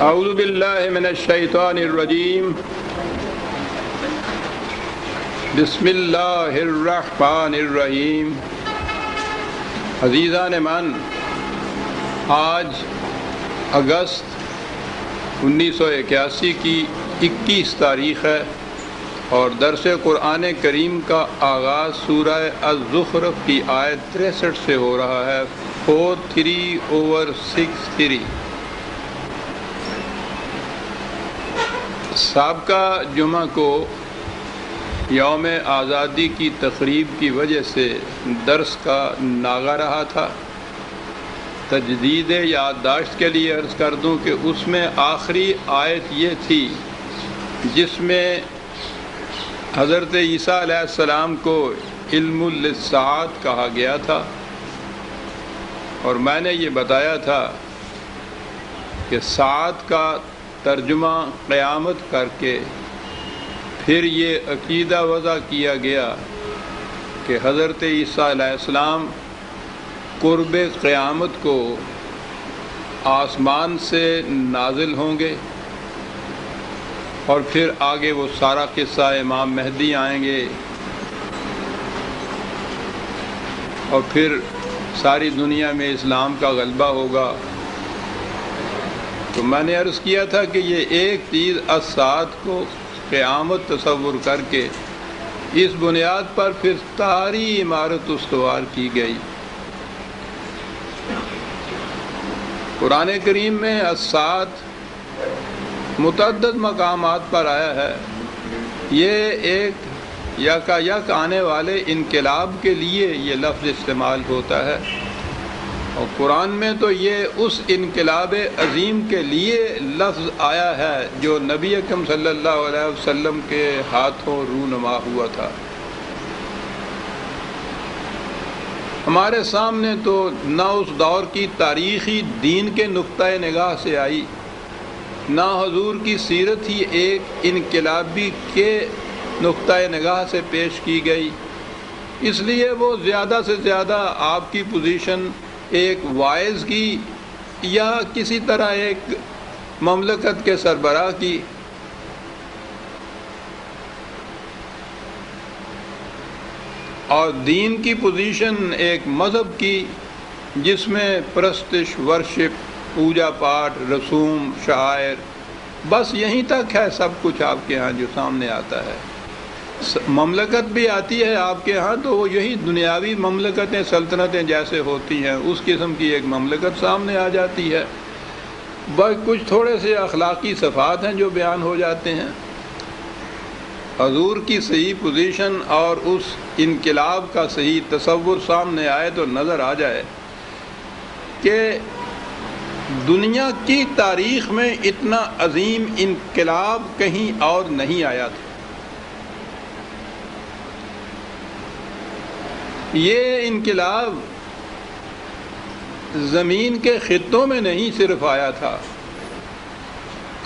اعوذ باللہ من الشیطان الرجیم بسم اللہ الرحمن الرحیم۔ عزیزان من، آج اگست 1981 کی 21 تاریخ ہے اور درس قرآن کریم کا آغاز سورہ الزخرف کی آیت 63 سے ہو رہا ہے۔ 43/63۔ سابقہ جمعہ کو یوم آزادی کی تقریب کی وجہ سے درس کا ناغہ رہا تھا۔ تجدید یادداشت کے لیے عرض کر دوں کہ اس میں آخری آیت یہ تھی جس میں حضرت عیسیٰ علیہ السلام کو علم للساعات کہا گیا تھا، اور میں نے یہ بتایا تھا کہ ساعت کا ترجمہ قیامت کر کے پھر یہ عقیدہ وضع کیا گیا کہ حضرت عیسیٰ علیہ السلام قرب قیامت کو آسمان سے نازل ہوں گے، اور پھر آگے وہ سارا قصہ امام مہدی آئیں گے اور پھر ساری دنیا میں اسلام کا غلبہ ہوگا۔ تو میں نے عرض کیا تھا کہ یہ ایک چیز الساعت کو قیامت تصور کر کے اس بنیاد پر پھر ساری عمارت استوار کی گئی۔ قرآن کریم میں الساعت متعدد مقامات پر آیا ہے۔ یہ ایک یک آنے والے انقلاب کے لیے یہ لفظ استعمال ہوتا ہے، اور قرآن میں تو یہ اس انقلاب عظیم کے لیے لفظ آیا ہے جو نبی اکرم صلی اللہ علیہ وسلم کے ہاتھوں رونما ہوا تھا۔ ہمارے سامنے تو نہ اس دور کی تاریخی دین کے نقطۂ نگاہ سے آئی، نہ حضور کی سیرت ہی ایک انقلابی کے نقطۂ نگاہ سے پیش کی گئی، اس لیے وہ زیادہ سے زیادہ آپ کی پوزیشن ایک وائز کی یا کسی طرح ایک مملکت کے سربراہ کی، اور دین کی پوزیشن ایک مذہب کی جس میں پرستش، ورشپ، پوجا پاٹ، رسوم، شعائر، بس یہیں تک ہے سب کچھ آپ کے ہاں جو سامنے آتا ہے۔ مملکت بھی آتی ہے آپ کے ہاں تو وہ یہی دنیاوی مملکتیں، سلطنتیں جیسے ہوتی ہیں اس قسم کی ایک مملکت سامنے آ جاتی ہے، بس کچھ تھوڑے سے اخلاقی صفات ہیں جو بیان ہو جاتے ہیں۔ حضور کی صحیح پوزیشن اور اس انقلاب کا صحیح تصور سامنے آئے تو نظر آ جائے کہ دنیا کی تاریخ میں اتنا عظیم انقلاب کہیں اور نہیں آیا تھا۔ یہ انقلاب زمین کے خطوں میں نہیں صرف آیا تھا،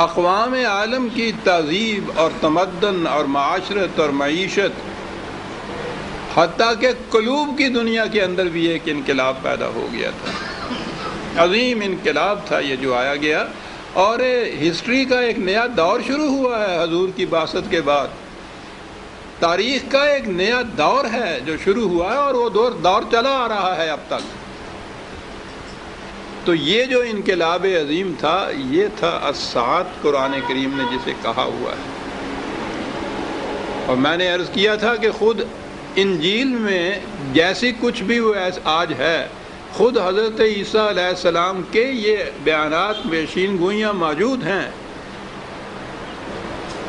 اقوام عالم کی تہذیب اور تمدن اور معاشرت اور معیشت، حتیٰ کہ قلوب کی دنیا کے اندر بھی ایک انقلاب پیدا ہو گیا تھا۔ عظیم انقلاب تھا یہ جو آیا گیا، اور ہسٹری کا ایک نیا دور شروع ہوا ہے حضور کی بعثت کے بعد۔ تاریخ کا ایک نیا دور ہے جو شروع ہوا ہے، اور وہ دور چلا آ رہا ہے اب تک۔ تو یہ جو انقلاب عظیم تھا یہ تھا الساعت، قرآن کریم نے جسے کہا ہوا ہے۔ اور میں نے عرض کیا تھا کہ خود انجیل میں جیسی کچھ بھی وہ آج ہے، خود حضرت عیسیٰ علیہ السلام کے یہ بیانات پیشین گوئیاں موجود ہیں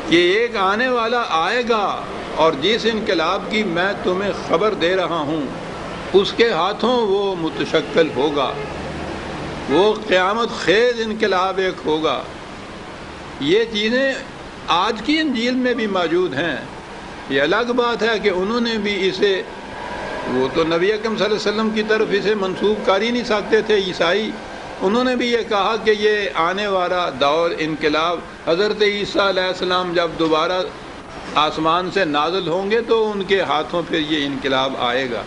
کہ ایک آنے والا آئے گا، اور جس انقلاب کی میں تمہیں خبر دے رہا ہوں اس کے ہاتھوں وہ متشکل ہوگا، وہ قیامت خیز انقلاب ایک ہوگا۔ یہ چیزیں آج کی انجیل میں بھی موجود ہیں۔ یہ الگ بات ہے کہ انہوں نے بھی اسے، وہ تو نبی اکرم صلی اللہ علیہ وسلم کی طرف اسے منسوب کر ہی نہیں سکتے تھے عیسائی، انہوں نے بھی یہ کہا کہ یہ آنے والا دور انقلاب، حضرت عیسیٰ علیہ السلام جب دوبارہ آسمان سے نازل ہوں گے تو ان کے ہاتھوں پھر یہ انقلاب آئے گا۔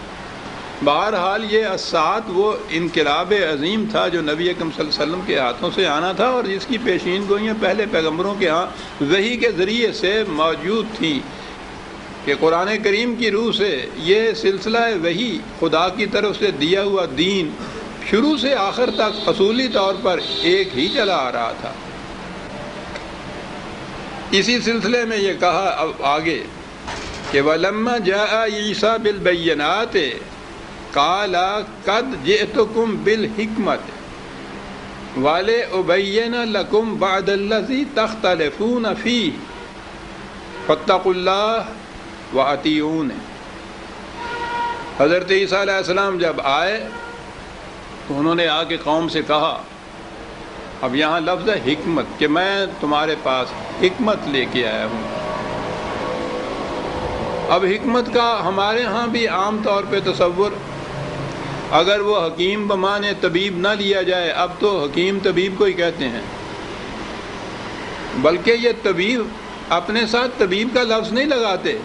بہرحال یہ اسات وہ انقلاب عظیم تھا جو نبی اکرم صلی اللہ علیہ وسلم کے ہاتھوں سے آنا تھا، اور جس کی پیشین گوئیاں پہلے پیغمبروں کے ہاں وحی کے ذریعے سے موجود تھیں کہ قرآن کریم کی روح سے یہ سلسلہ وحی خدا کی طرف سے دیا ہوا دین شروع سے آخر تک اصولی طور پر ایک ہی چلا آ رہا تھا۔ اسی سلسلے میں یہ کہا اب آگے کہ وَلَمَّا جَاءَ عِیسَىٰ بِالْبَيِّنَاتِ قَالَ قَدْ جِئْتُكُمْ بِالْحِکْمَةِ وَلِأُبَيِّنَ لَكُمْ بَعْضَ الَّذِي تَخْتَلِفُونَ فِيهِ فَاتَّقُوا اللَّهَ وَأَطِیعُونِ۔ حضرت عیسیٰ علیہ السلام جب آئے تو انہوں نے آ کے قوم سے کہا، اب یہاں لفظ ہے حکمت، کہ میں تمہارے پاس حکمت لے کے آیا ہوں۔ اب حکمت کا ہمارے ہاں بھی عام طور پہ تصور، اگر وہ حکیم بمانے طبیب نہ لیا جائے، اب تو حکیم طبیب کو ہی کہتے ہیں، بلکہ یہ طبیب اپنے ساتھ طبیب کا لفظ نہیں لگاتے،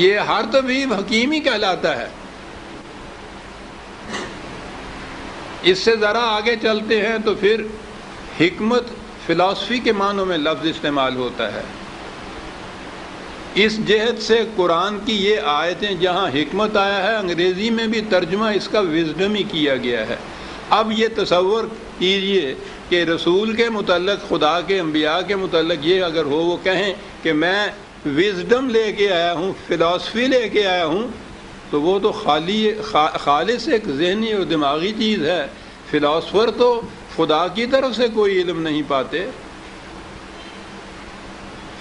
یہ ہر طبیب حکیم ہی کہلاتا ہے۔ اس سے ذرا آگے چلتے ہیں تو پھر حکمت فلسفی کے معنوں میں لفظ استعمال ہوتا ہے۔ اس جہت سے قرآن کی یہ آیتیں جہاں حکمت آیا ہے، انگریزی میں بھی ترجمہ اس کا وزڈم ہی کیا گیا ہے۔ اب یہ تصور کیجئے کہ رسول کے متعلق، خدا کے انبیاء کے متعلق یہ اگر ہو، وہ کہیں کہ میں وزڈم لے کے آیا ہوں، فلسفی لے کے آیا ہوں، تو وہ تو خالص ایک ذہنی اور دماغی چیز ہے۔ فلاسفر تو خدا کی طرف سے کوئی علم نہیں پاتے،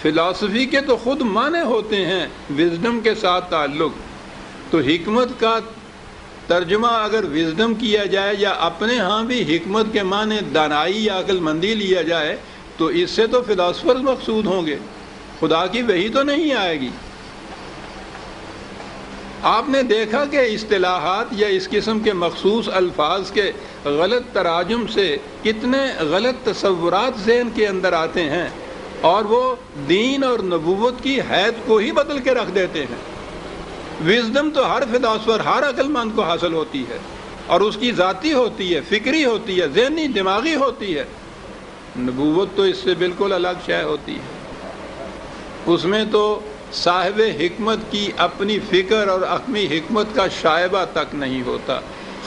فلسفی کے تو خود معنی ہوتے ہیں وزڈم کے ساتھ تعلق۔ تو حکمت کا ترجمہ اگر وزڈم کیا جائے یا اپنے ہاں بھی حکمت کے معنی دانائی یا عقل مندی لیا جائے تو اس سے تو فلاسفر مقصود ہوں گے، خدا کی وحی تو نہیں آئے گی۔ آپ نے دیکھا کہ اصطلاحات یا اس قسم کے مخصوص الفاظ کے غلط تراجم سے کتنے غلط تصورات ذہن کے اندر آتے ہیں، اور وہ دین اور نبوت کی حید کو ہی بدل کے رکھ دیتے ہیں۔ وزڈم تو ہر فلاسفر، ہر عقل مند کو حاصل ہوتی ہے، اور اس کی ذاتی ہوتی ہے، فکری ہوتی ہے، ذہنی دماغی ہوتی ہے۔ نبوت تو اس سے بالکل الگ شے ہوتی ہے، اس میں تو صاحب حکمت کی اپنی فکر اور اپنی حکمت کا شائبہ تک نہیں ہوتا،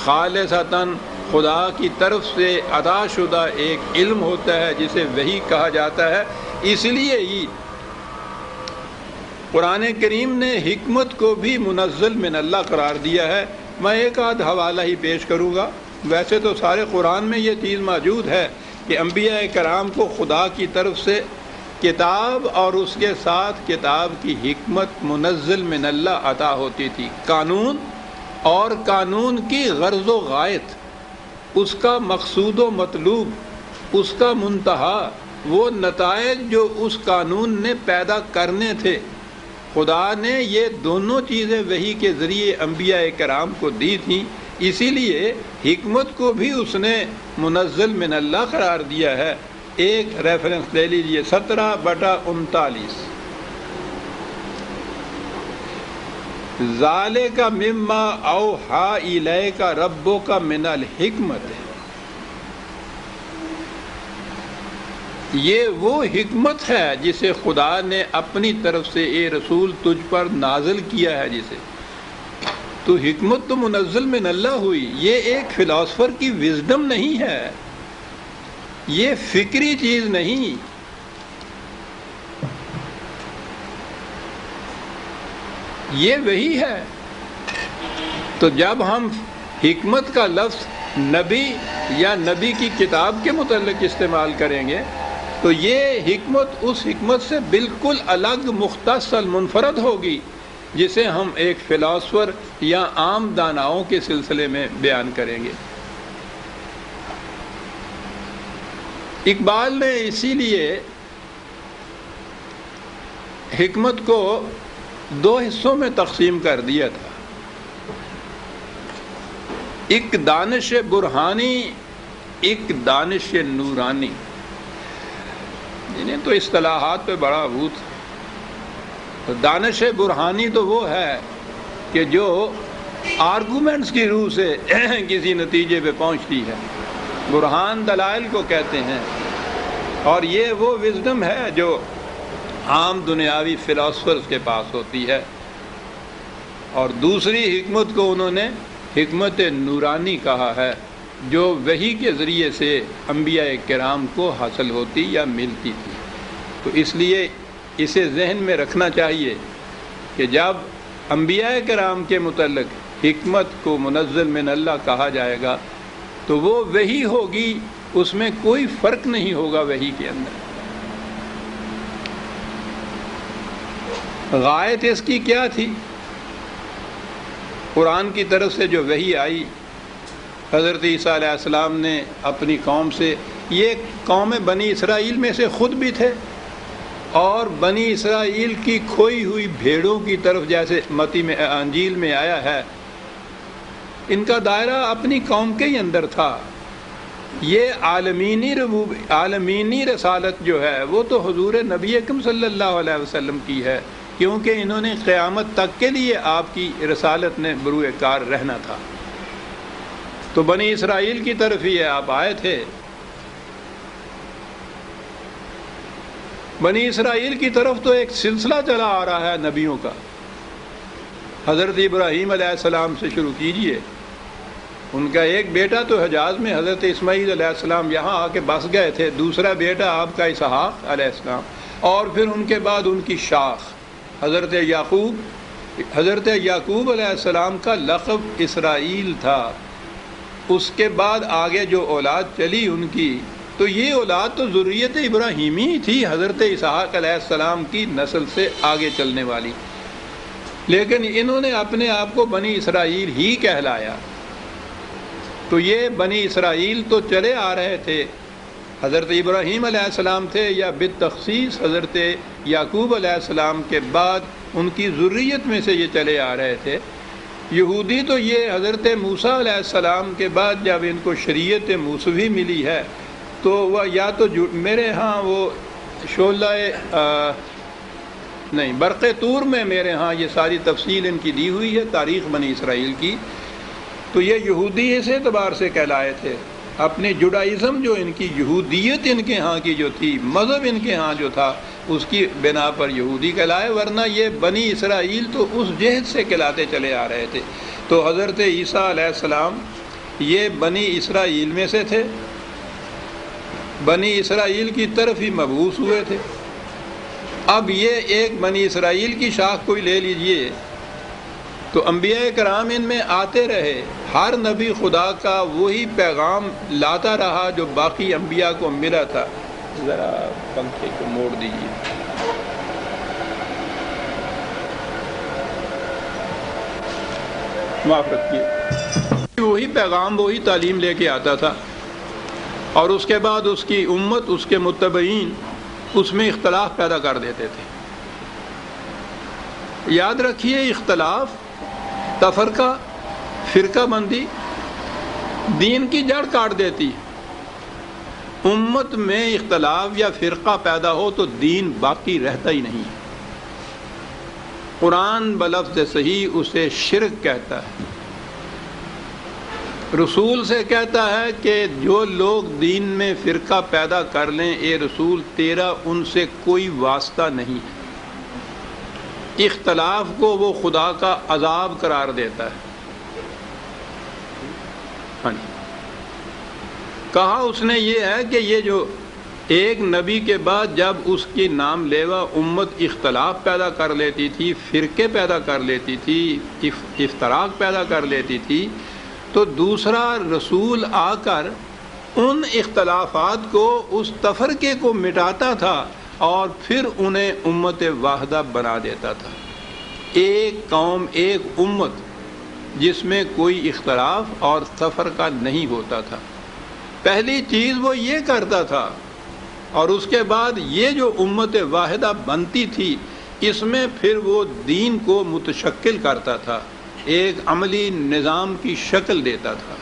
خالصتاً خدا کی طرف سے عطا شدہ ایک علم ہوتا ہے جسے وحی کہا جاتا ہے۔ اس لیے ہی قرآن کریم نے حکمت کو بھی منزل من اللہ قرار دیا ہے۔ میں ایک آدھ حوالہ ہی پیش کروں گا، ویسے تو سارے قرآن میں یہ چیز موجود ہے کہ انبیاء کرام کو خدا کی طرف سے کتاب اور اس کے ساتھ کتاب کی حکمت منزل من اللہ عطا ہوتی تھی، قانون اور قانون کی غرض و غایت، اس کا مقصود و مطلوب، اس کا منتہا، وہ نتائج جو اس قانون نے پیدا کرنے تھے، خدا نے یہ دونوں چیزیں وحی کے ذریعے انبیاء کرام کو دی تھیں۔ اسی لیے حکمت کو بھی اس نے منزل من اللہ قرار دیا ہے۔ ایک ریفرنس لے لیجئے 17/39، ذالک مما اوحی الیک ربک من الحکمت، یہ وہ حکمت ہے جسے خدا نے اپنی طرف سے اے رسول تجھ پر نازل کیا ہے۔ جسے تو حکمت تو منزل من اللہ ہوئی، یہ ایک فلاسفر کی وزڈم نہیں ہے، یہ فکری چیز نہیں، یہ وہی ہے۔ تو جب ہم حکمت کا لفظ نبی یا نبی کی کتاب کے متعلق استعمال کریں گے تو یہ حکمت اس حکمت سے بالکل الگ، مختص، منفرد ہوگی جسے ہم ایک فلاسفر یا عام داناؤں کے سلسلے میں بیان کریں گے۔ اقبال نے اسی لیے حکمت کو دو حصوں میں تقسیم کر دیا تھا، ایک دانش برہانی، ایک دانش نورانی۔ انہیں تو اصطلاحات پہ بڑا بھوت۔ دانش برہانی تو وہ ہے کہ جو آرگومنٹس کی روح سے کسی نتیجے پہ پہنچتی ہے، برہان دلائل کو کہتے ہیں، اور یہ وہ وزڈم ہے جو عام دنیاوی فلاسفرز کے پاس ہوتی ہے۔ اور دوسری حکمت کو انہوں نے حکمت نورانی کہا ہے، جو وحی کے ذریعے سے انبیاء کرام کو حاصل ہوتی یا ملتی تھی۔ تو اس لیے اسے ذہن میں رکھنا چاہیے کہ جب انبیاء کرام کے متعلق حکمت کو منزل من اللہ کہا جائے گا تو وہ وحی ہوگی، اس میں کوئی فرق نہیں ہوگا وحی کے اندر۔ غایت اس کی کیا تھی؟ قرآن کی طرف سے جو وحی آئی، حضرت عیسیٰ علیہ السلام نے اپنی قوم سے، یہ قوم بنی اسرائیل میں سے خود بھی تھے، اور بنی اسرائیل کی کھوئی ہوئی بھیڑوں کی طرف، جیسے متی میں انجیل میں آیا ہے، ان کا دائرہ اپنی قوم کے ہی اندر تھا۔ یہ عالمینی رسالت جو ہے وہ تو حضور نبی اکرم صلی اللہ علیہ وسلم کی ہے، کیونکہ انہوں نے قیامت تک کے لیے آپ کی رسالت نے بروئے کار رہنا تھا۔ تو بنی اسرائیل کی طرف ہی آپ آئے تھے۔ بنی اسرائیل کی طرف تو ایک سلسلہ چلا آ رہا ہے نبیوں کا، حضرت ابراہیم علیہ السلام سے شروع کیجئے، ان کا ایک بیٹا تو حجاز میں حضرت اسماعیل علیہ السلام یہاں آ کے بس گئے تھے، دوسرا بیٹا آپ کا اسحاق علیہ السلام، اور پھر ان کے بعد ان کی شاخ حضرت یعقوب علیہ السلام کا لقب اسرائیل تھا۔ اس کے بعد آگے جو اولاد چلی ان کی، تو یہ اولاد تو ذریت ابراہیمی ہی تھی، حضرت اسحاق علیہ السلام کی نسل سے آگے چلنے والی، لیکن انہوں نے اپنے آپ کو بنی اسرائیل ہی کہلایا۔ تو یہ بنی اسرائیل تو چلے آ رہے تھے، حضرت ابراہیم علیہ السلام تھے، یا بالتخصیص حضرت یعقوب علیہ السلام کے بعد ان کی ذریت میں سے یہ چلے آ رہے تھے۔ یہودی تو یہ حضرت موسیٰ علیہ السلام کے بعد جب ان کو شریعت موسوی ملی ہے تو وہ یا تو میرے ہاں وہ شعلہ نہیں برق طور میں میرے ہاں یہ ساری تفصیل ان کی دی ہوئی ہے تاریخ بنی اسرائیل کی، تو یہ یہودی اس اعتبار سے کہلائے تھے، اپنی جوڈائزم جو ان کی یہودیت ان کے ہاں کی جو تھی، مذہب ان کے ہاں جو تھا، اس کی بنا پر یہودی کہلائے، ورنہ یہ بنی اسرائیل تو اس جہت سے کہلاتے چلے آ رہے تھے۔ تو حضرت عیسیٰ علیہ السلام یہ بنی اسرائیل میں سے تھے، بنی اسرائیل کی طرف ہی مبعوث ہوئے تھے۔ اب یہ ایک بنی اسرائیل کی شاخ کوئی لے لیجئے تو انبیاء کرام ان میں آتے رہے، ہر نبی خدا کا وہی پیغام لاتا رہا جو باقی انبیاء کو ملا تھا۔ ذرا پنکھے کو موڑ دیجیے۔ معاف رکھیے۔ وہی پیغام وہی تعلیم لے کے آتا تھا، اور اس کے بعد اس کی امت، اس کے متبعین اس میں اختلاف پیدا کر دیتے تھے۔ یاد رکھیے، اختلاف، تفرقہ، فرقہ بندی دین کی جڑ کاٹ دیتی۔ امت میں اختلاف یا فرقہ پیدا ہو تو دین باقی رہتا ہی نہیں۔ قرآن بلفظ صحیح اسے شرک کہتا ہے، رسول سے کہتا ہے کہ جو لوگ دین میں فرقہ پیدا کر لیں، اے رسول تیرا ان سے کوئی واسطہ نہیں ہے۔ اختلاف کو وہ خدا کا عذاب قرار دیتا ہے۔ ہاں جی، کہا اس نے یہ ہے کہ یہ جو ایک نبی کے بعد جب اس کی نام لیوا امت اختلاف پیدا کر لیتی تھی، فرقے پیدا کر لیتی تھی، افتراق پیدا کر لیتی تھی، تو دوسرا رسول آ کر ان اختلافات کو، اس تفرقے کو مٹاتا تھا اور پھر انہیں امت واحدہ بنا دیتا تھا۔ ایک قوم، ایک امت جس میں کوئی اختلاف اور تفرقہ نہیں ہوتا تھا۔ پہلی چیز وہ یہ کرتا تھا، اور اس کے بعد یہ جو امت واحدہ بنتی تھی، اس میں پھر وہ دین کو متشکل کرتا تھا، ایک عملی نظام کی شکل دیتا تھا۔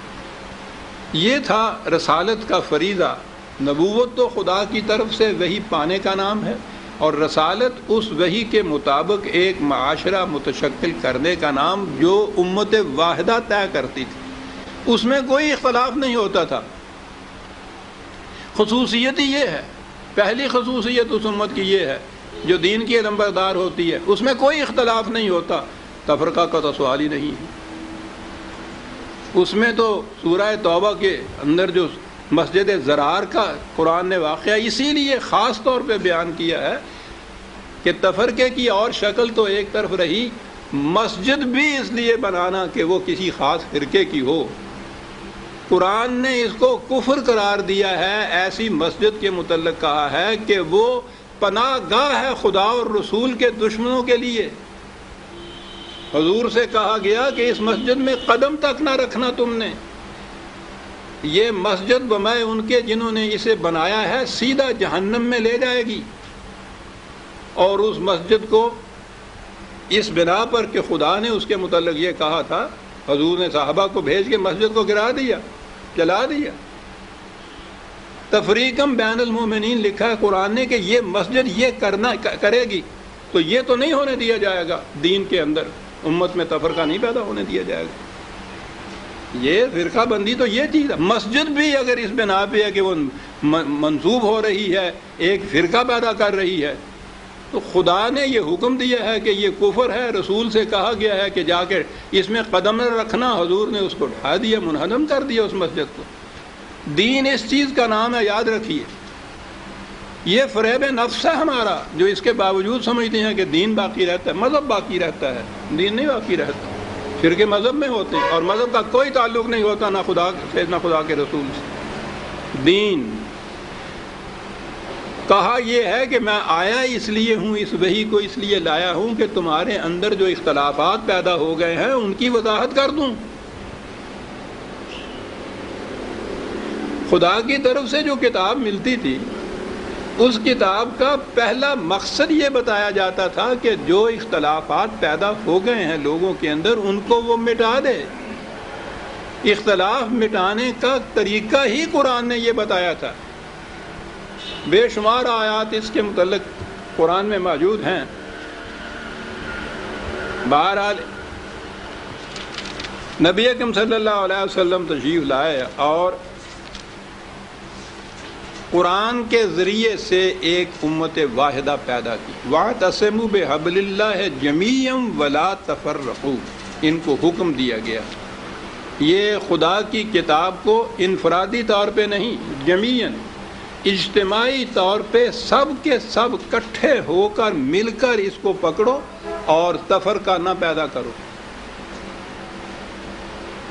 یہ تھا رسالت کا فریضہ۔ نبوت تو خدا کی طرف سے وہی پانے کا نام ہے، اور رسالت اس وحی کے مطابق ایک معاشرہ متشکل کرنے کا نام جو امت واحدہ طے کرتی تھی، اس میں کوئی اختلاف نہیں ہوتا تھا۔ خصوصیت ہی یہ ہے، پہلی خصوصیت اس امت کی یہ ہے جو دین کی علمبردار ہوتی ہے، اس میں کوئی اختلاف نہیں ہوتا، تفرقہ کا تو سوال ہی نہیں ہے۔ اس میں تو سورہ توبہ کے اندر جو مسجد زرار کا قرآن نے واقعہ اسی لیے خاص طور پہ بیان کیا ہے کہ تفرقے کی اور شکل تو ایک طرف رہی، مسجد بھی اس لیے بنانا کہ وہ کسی خاص فرقے کی ہو۔ قرآن نے اس کو کفر قرار دیا ہے، ایسی مسجد کے متعلق کہا ہے کہ وہ پناہ گاہ ہے خدا اور رسول کے دشمنوں کے لیے۔ حضور سے کہا گیا کہ اس مسجد میں قدم تک نہ رکھنا تم نے، یہ مسجد بمائے ان کے جنہوں نے اسے بنایا ہے سیدھا جہنم میں لے جائے گی۔ اور اس مسجد کو اس بنا پر کہ خدا نے اس کے متعلق یہ کہا تھا، حضور نے صحابہ کو بھیج کے مسجد کو گرا دیا، جلا دیا۔ تفریقم بین المومنین لکھا ہے قرآن نے کہ یہ مسجد یہ کرے گی تو یہ تو نہیں ہونے دیا جائے گا، دین کے اندر امت میں تفرقہ نہیں پیدا ہونے دیا جائے گا۔ یہ فرقہ بندی تو یہ چیز ہے، مسجد بھی اگر اس بنا پہ ہے کہ وہ منسوب ہو رہی ہے، ایک فرقہ پیدا کر رہی ہے، تو خدا نے یہ حکم دیا ہے کہ یہ کفر ہے، رسول سے کہا گیا ہے کہ جا کے اس میں قدم نہ رکھنا، حضور نے اس کو ڈھا دیا، منہدم کر دیا اس مسجد کو۔ دین اس چیز کا نام ہے، یاد رکھیے۔ یہ فریب نفس ہے ہمارا، جو اس کے باوجود سمجھتے ہیں کہ دین باقی رہتا ہے، مذہب باقی رہتا ہے، دین نہیں باقی رہتا۔ فرقے مذہب میں ہوتے ہیں اور مذہب کا کوئی تعلق نہیں ہوتا نہ خدا سے نہ خدا کے رسول سے۔ دین کہا یہ ہے کہ میں آیا اس لیے ہوں، اس وحی کو اس لیے لایا ہوں کہ تمہارے اندر جو اختلافات پیدا ہو گئے ہیں ان کی وضاحت کر دوں۔ خدا کی طرف سے جو کتاب ملتی تھی اس کتاب کا پہلا مقصد یہ بتایا جاتا تھا کہ جو اختلافات پیدا ہو گئے ہیں لوگوں کے اندر ان کو وہ مٹا دے۔ اختلاف مٹانے کا طریقہ ہی قرآن نے یہ بتایا تھا۔ بے شمار آیات اس کے متعلق قرآن میں موجود ہیں۔ بہرحال نبی اکرم صلی اللہ علیہ وسلم تشریف لائے اور قرآن کے ذریعے سے ایک امت واحدہ پیدا کی۔ وَاعْتَصِمُوا بِحَبْلِ اللَّهِ جَمِيعًا وَلَا تَفَرَّقُوا، ان کو حکم دیا گیا۔ یہ خدا کی کتاب کو انفرادی طور پہ نہیں، جمیعاً اجتماعی طور پہ سب کے سب اکٹھے ہو کر مل کر اس کو پکڑو اور تفرقہ نہ پیدا کرو۔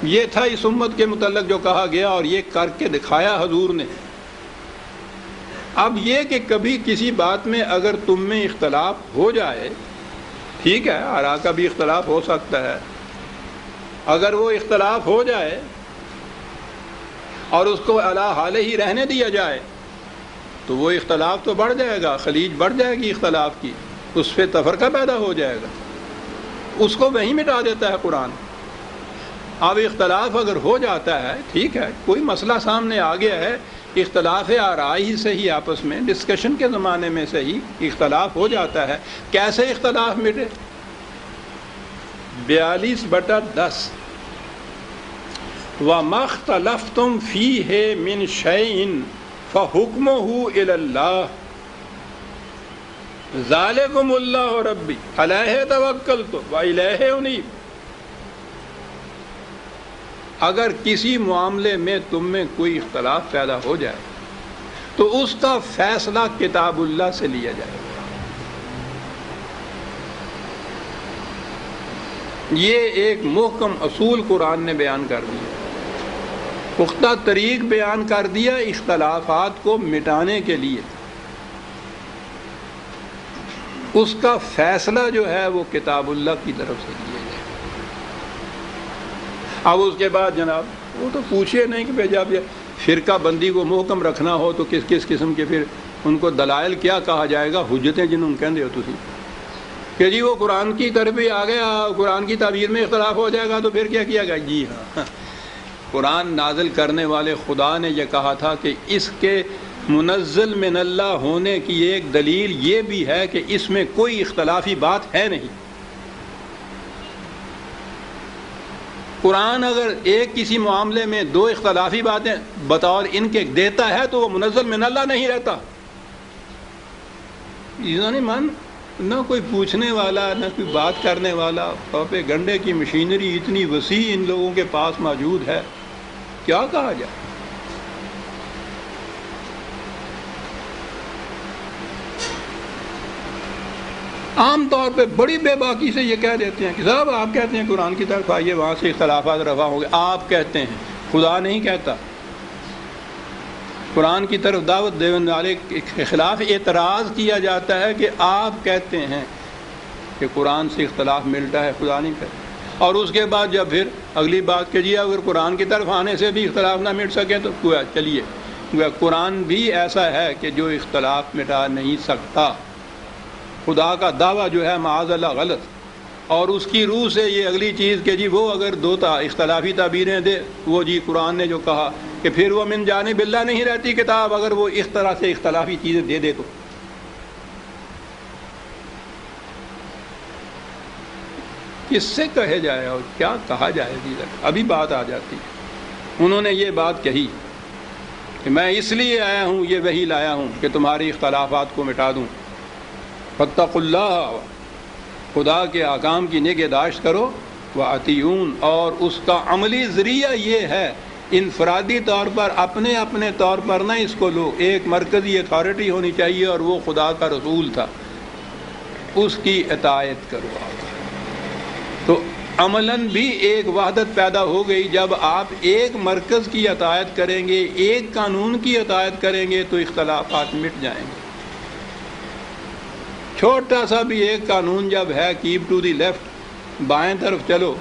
یہ تھا اس امت کے متعلق جو کہا گیا اور یہ کر کے دکھایا حضور نے۔ اب یہ کہ کبھی کسی بات میں اگر تم میں اختلاف ہو جائے، ٹھیک ہے، آراء کا بھی اختلاف ہو سکتا ہے، اگر وہ اختلاف ہو جائے اور اس کو علی حالہ ہی رہنے دیا جائے تو وہ اختلاف تو بڑھ جائے گا، خلیج بڑھ جائے گی اختلاف کی، اس پہ تفرقہ پیدا ہو جائے گا، اس کو وہیں مٹا دیتا ہے قرآن۔ اب اختلاف اگر ہو جاتا ہے، ٹھیک ہے، کوئی مسئلہ سامنے آ گیا ہے، اختلاف آراء ہی سے ہی آپس میں ڈسکشن کے زمانے میں سے ہی اختلاف ہو جاتا ہے، کیسے اختلاف مٹے؟ 42/10 وَمَا اخْتَلَفْتُمْ فِيهِ مِنْ شَيْءٍ فَحُكْمُهُ إِلَى اللَّهِ ذَلِكُمُ اللَّهُ رَبِّي عَلَيْهِ تَوَكَّلْتُ وَإِلَيْهِ أُنِيبُ۔ اگر کسی معاملے میں تم میں کوئی اختلاف پیدا ہو جائے تو اس کا فیصلہ کتاب اللہ سے لیا جائے گا۔ یہ ایک محکم اصول قرآن نے بیان کر دیا، پختہ طریق بیان کر دیا اختلافات کو مٹانے کے لیے۔ اس کا فیصلہ جو ہے وہ کتاب اللہ کی طرف سے لیا جائے۔ اب اس کے بعد جناب وہ تو پوچھے نہیں کہ بھائی جب فرقہ بندی کو محکم رکھنا ہو تو کس کس قسم کے پھر ان کو دلائل کیا کہا جائے گا، حجتیں جنہوں کہندے ہو تسی کہ جی وہ قرآن کی طرف ہی آ گیا، قرآن کی تعبیر میں اختلاف ہو جائے گا تو پھر کیا کیا گیا؟ جی ہاں، قرآن نازل کرنے والے خدا نے یہ کہا تھا کہ اس کے منزل من اللہ ہونے کی ایک دلیل یہ بھی ہے کہ اس میں کوئی اختلافی بات ہے نہیں. قرآن اگر ایک کسی معاملے میں دو اختلافی باتیں بطور ان کے دیتا ہے تو وہ منزل من اللہ نہیں رہتا. من نہ کوئی پوچھنے والا نہ کوئی بات کرنے والا. پاپے گنڈے کی مشینری اتنی وسیع ان لوگوں کے پاس موجود ہے, کیا کہا جائے. عام طور پہ بڑی بے باکی سے یہ کہہ دیتے ہیں کہ صاحب آپ کہتے ہیں قرآن کی طرف آئیے, وہاں سے اختلافات رفع ہوں گے. آپ کہتے ہیں, خدا نہیں کہتا. قرآن کی طرف دعوت دینے والے کے خلاف اعتراض کیا جاتا ہے کہ آپ کہتے ہیں کہ قرآن سے اختلاف ملتا ہے, خدا نہیں کہتا. اور اس کے بعد جب پھر اگلی بات کہ جی اگر قرآن کی طرف آنے سے بھی اختلاف نہ مٹ سکے تو چلیے قرآن بھی ایسا ہے کہ جو اختلاف مٹا نہیں سکتا. خدا کا دعویٰ جو ہے معاذ اللہ غلط, اور اس کی روح سے یہ اگلی چیز کہ جی وہ اگر دو اختلافی تعبیریں دے, وہ جی قرآن نے جو کہا کہ پھر وہ من جانب اللہ نہیں رہتی کتاب, اگر وہ اس طرح سے اختلافی چیزیں دے دے تو. کس سے کہے جائے اور کیا کہا جائے. ابھی بات آ جاتی ہے. انہوں نے یہ بات کہی کہ میں اس لیے آیا ہوں, یہ وحی لایا ہوں کہ تمہاری اختلافات کو مٹا دوں. فاتقوا اللہ, خدا کے احکام کی نگہداشت کرو. واطیعون, اور اس کا عملی ذریعہ یہ ہے انفرادی طور پر اپنے اپنے طور پر نہ اس کو لو. ایک مرکزی اتھارٹی ہونی چاہیے اور وہ خدا کا رسول تھا, اس کی اطاعت کرو. تو عملاً بھی ایک وحدت پیدا ہو گئی. جب آپ ایک مرکز کی اطاعت کریں گے, ایک قانون کی اطاعت کریں گے تو اختلافات مٹ جائیں گے. چھوٹا سا بھی ایک قانون جب ہے کیپ ٹو دی لیفٹ, بائیں طرف چلو,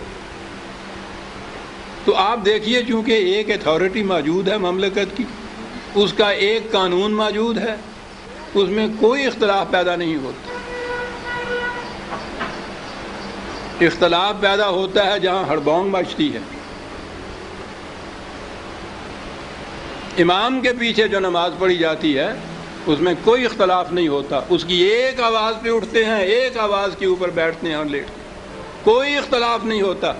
تو آپ دیکھیے چونکہ ایک اتھارٹی موجود ہے مملکت کی, اس کا ایک قانون موجود ہے, اس میں کوئی اختلاف پیدا نہیں ہوتا. اختلاف پیدا ہوتا ہے جہاں ہڑبونگ مچتی ہے. امام کے پیچھے جو نماز پڑھی جاتی ہے اس میں کوئی اختلاف نہیں ہوتا, اس کی ایک آواز پہ اٹھتے ہیں, ایک آواز کے اوپر بیٹھتے ہیں اور لیٹتے ہیں, کوئی اختلاف نہیں ہوتا.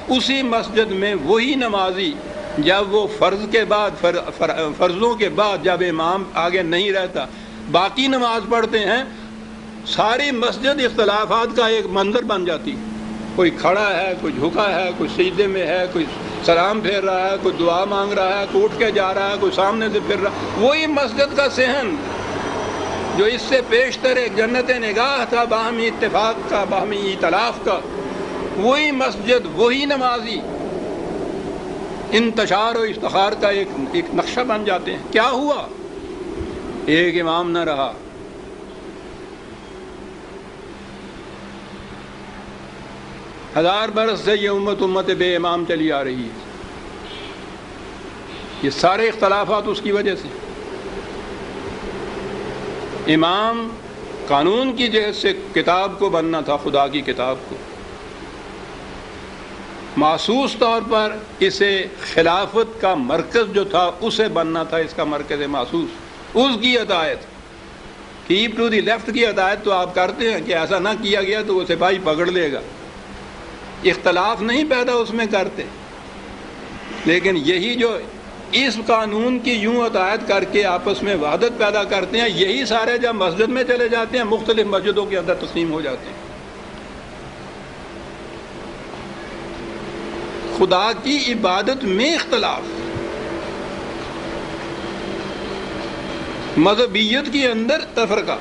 اسی مسجد میں وہی نمازی جب وہ فرض کے بعد فرضوں کے بعد جب امام آگے نہیں رہتا باقی نماز پڑھتے ہیں, ساری مسجد اختلافات کا ایک منظر بن جاتی. کوئی کھڑا ہے, کوئی جھکا ہے, کوئی سجدے میں ہے, کوئی سلام پھیر رہا ہے, کوئی دعا مانگ رہا ہے, کوئی اٹھ کے جا رہا ہے, کوئی سامنے سے پھر رہا. وہی مسجد کا صحن جو اس سے پیشتر ایک جنت نگاہ تھا, باہمی اتفاق کا, باہمی ائتلاف کا, وہی مسجد, وہی نمازی انتشار و افتخار کا ایک نقشہ بن جاتے ہیں. کیا ہوا؟ ایک امام نہ رہا. ہزار برس سے یہ امت بے امام چلی آ رہی ہے. یہ سارے اختلافات اس کی وجہ سے. امام قانون کی جہت سے کتاب کو بننا تھا, خدا کی کتاب کو. محسوس طور پر اسے خلافت کا مرکز جو تھا اسے بننا تھا, اس کا مرکز محسوس, اس کی اطاعت. کیپ ٹو دی لیفٹ کی اطاعت تو آپ کرتے ہیں کہ ایسا نہ کیا گیا تو وہ سپاہی پکڑ لے گا. اختلاف نہیں پیدا اس میں کرتے, لیکن یہی جو اس قانون کی یوں اطاعت کر کے آپس میں وحدت پیدا کرتے ہیں, یہی سارے جب مسجد میں چلے جاتے ہیں مختلف مسجدوں کے اندر تقسیم ہو جاتے ہیں. خدا کی عبادت میں اختلاف, مذہبیت کے اندر تفرقہ.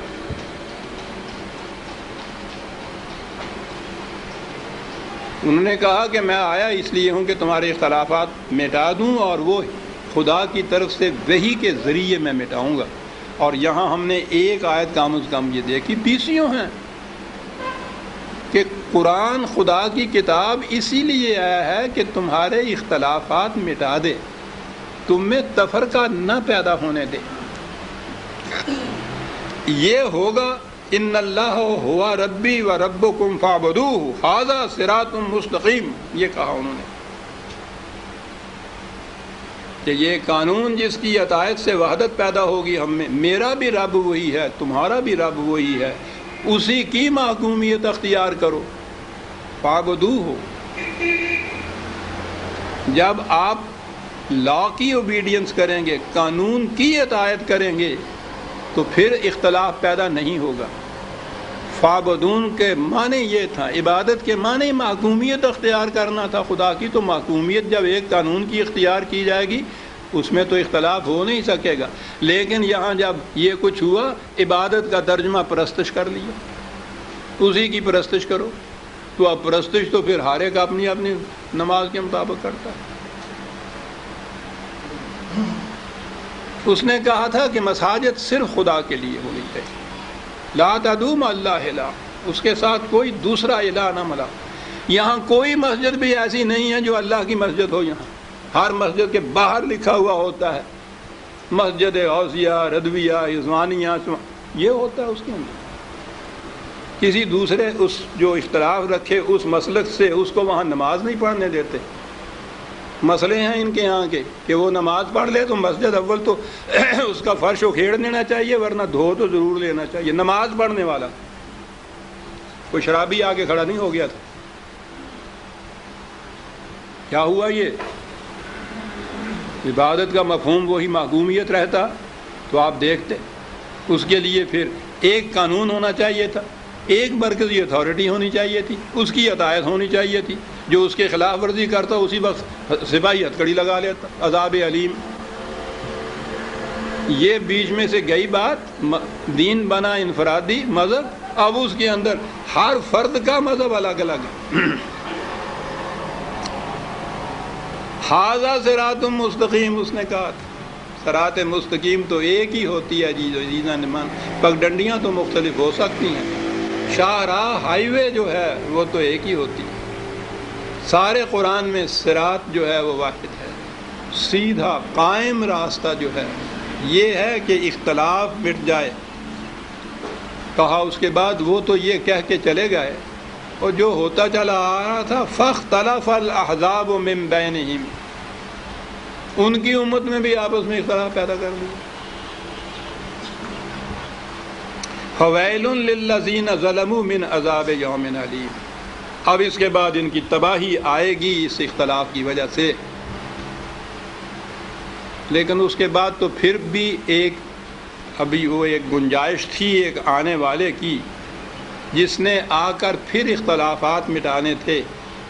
انہوں نے کہا کہ میں آیا اس لیے ہوں کہ تمہارے اختلافات مٹا دوں, اور وہ خدا کی طرف سے وحی کے ذریعے میں مٹاؤں گا. اور یہاں ہم نے ایک آیت کم از کم یہ دیکھی, 20 ہیں کہ قرآن خدا کی کتاب اسی لیے آیا ہے کہ تمہارے اختلافات مٹا دے, تم میں تفرقہ نہ پیدا ہونے دے. یہ ہوگا ان اللہ ہوا ربی و ربکم فاعبدوہ ھذا صراط مستقیم, یہ کہا انہوں نے. کہ یہ قانون جس کی عطایت سے وحدت پیدا ہوگی ہم میں، میرا بھی رب وہی ہے، تمہارا بھی رب وہی ہے، اسی کی محکومیت اختیار کرو، فاعبدوہ۔ جب آپ لا کی اوبیڈینس کریں گے، قانون کی اطاعت کریں گے، تو پھر اختلاف پیدا نہیں ہوگا۔ فاعبدون کے معنی یہ تھا، عبادت کے معنی محکومیت اختیار کرنا تھا خدا کی، تو محکومیت جب ایک قانون کی اختیار کی جائے گی اس میں تو اختلاف ہو نہیں سکے گا۔ لیکن یہاں جب یہ کچھ ہوا، عبادت کا ترجمہ پرستش کر لیا، اسی کی پرستش کرو، تو اب پرستش تو پھر ہر ایک اپنی اپنی نماز کے مطابق کرتا ہے۔ اس نے کہا تھا کہ مساجد صرف خدا کے لیے ہونی چاہیے، لا تدعوا مع اللہ الہ، اس کے ساتھ کوئی دوسرا الہ نہ ملا۔ یہاں کوئی مسجد بھی ایسی نہیں ہے جو اللہ کی مسجد ہو، یہاں ہر مسجد کے باہر لکھا ہوا ہوتا ہے مسجد غوثیہ، رضویہ، رضوانیہ، یہ ہوتا ہے اس کے اندر۔ کسی دوسرے اس جو اختلاف رکھے اس مسلک سے اس کو وہاں نماز نہیں پڑھنے دیتے۔ مسئلے ہیں ان کے یہاں کے کہ وہ نماز پڑھ لے تو مسجد اول تو اس کا فرش اکھیڑ دینا چاہیے، ورنہ دھو تو ضرور لینا چاہیے۔ نماز پڑھنے والا کوئی شرابی آگے کھڑا نہیں ہو گیا تھا۔ کیا ہوا؟ یہ عبادت کا مفہوم وہی محکومیت رہتا تو آپ دیکھتے، اس کے لیے پھر ایک قانون ہونا چاہیے تھا، ایک مرکزی اتھارٹی ہونی چاہیے تھی، اس کی اطاعت ہونی چاہیے تھی، جو اس کے خلاف ورزی کرتا اسی وقت سپاہی ہتھکڑی لگا لیتا، عذاب علیم۔ یہ بیچ میں سے گئی بات، دین بنا انفرادی مذہب، اب اس کے اندر ہر فرد کا مذہب الگ الگ ہے۔ ھذا صراط مستقیم، اس نے کہا تھا صراط مستقیم تو ایک ہی ہوتی ہے عزیزان نمان، پگڈنڈیاں تو مختلف ہو سکتی ہیں، شاہراہ ہائی وے جو ہے وہ تو ایک ہی ہوتی ہے۔ سارے قرآن میں صراط جو ہے وہ واحد ہے، سیدھا قائم راستہ جو ہے یہ ہے کہ اختلاف مٹ جائے۔ کہا اس کے بعد وہ تو یہ کہہ کے چلے گئے، اور جو ہوتا چلا آ رہا تھا فاختلف الاحزاب من بینہم، ان کی امت میں بھی آپس میں اختلاف پیدا کر دیا۔ فویل للذین ظلموا من عذاب یوم علیم، اب اس کے بعد ان کی تباہی آئے گی اس اختلاف کی وجہ سے۔ لیکن اس کے بعد تو پھر بھی ابھی وہ ایک گنجائش تھی ایک آنے والے کی، جس نے آ کر پھر اختلافات مٹانے تھے۔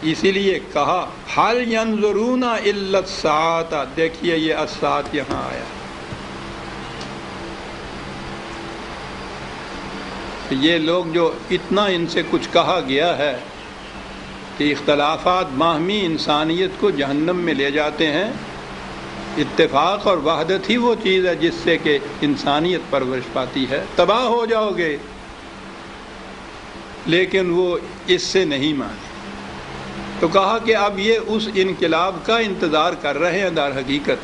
اسی لیے کہا حل ینظرون الا الساعۃ، دیکھیے یہ الساعۃ یہاں آیا، یہ لوگ جو اتنا ان سے کچھ کہا گیا ہے کہ اختلافات باہمی انسانیت کو جہنم میں لے جاتے ہیں، اتفاق اور وحدت ہی وہ چیز ہے جس سے کہ انسانیت پرورش پاتی ہے، تباہ ہو جاؤ گے، لیکن وہ اس سے نہیں مانے۔ تو کہا کہ اب یہ اس انقلاب کا انتظار کر رہے ہیں در حقیقت،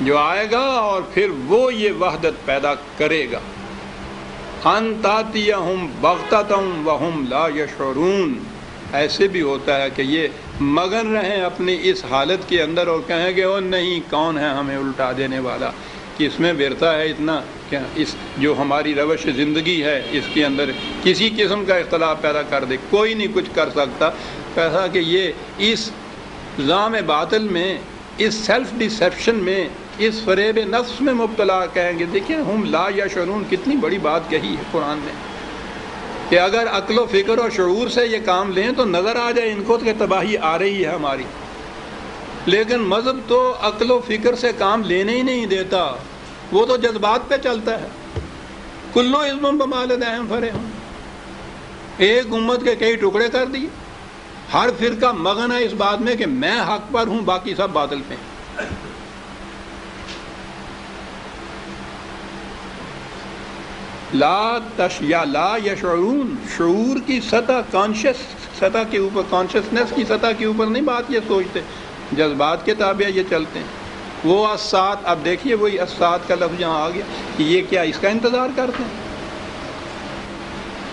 جو آئے گا اور پھر وہ یہ وحدت پیدا کرے گا۔ ان تاتیہم بغتۃ وہم لا یشعرون، ایسے بھی ہوتا ہے کہ یہ مگن رہیں اپنی اس حالت کے اندر اور کہیں گے او نہیں، کون ہے ہمیں الٹا دینے والا، کہ اس میں ورثہ ہے اتنا کہ اس جو ہماری روش زندگی ہے اس کے اندر کسی قسم کا اختلاف پیدا کر دے، کوئی نہیں کچھ کر سکتا۔ کہا کہ یہ اس ظام باطل میں، اس سیلف ڈیسیپشن میں، اس فریب نفس میں مبتلا، کہیں گے دیکھیں ہم لا یشعرون، کتنی بڑی بات کہی ہے قرآن نے، کہ اگر عقل و فکر اور شعور سے یہ کام لیں تو نظر آ جائے ان کو کہ تباہی آ رہی ہے ہماری، لیکن مذہب تو عقل و فکر سے کام لینے ہی نہیں دیتا، وہ تو جذبات پہ چلتا ہے۔ کلو عزم بما لدیہم فرحون، ایک امت کے کئی ٹکڑے کر دیے، ہر فرقہ مگن ہے اس بات میں کہ میں حق پر ہوں، باقی سب باطل پہ ہیں۔ لا یشعرون، شعور کی سطح، کانشیس سطح کے اوپر، کانشیسنس کی سطح کے اوپر نہیں بات یہ سوچتے، جذبات کے تابع یہ چلتے ہیں۔ وہ الساعۃ، اب دیکھیے وہی الساعۃ کا لفظ یہاں آ گیا کہ یہ کیا اس کا انتظار کرتے ہیں؟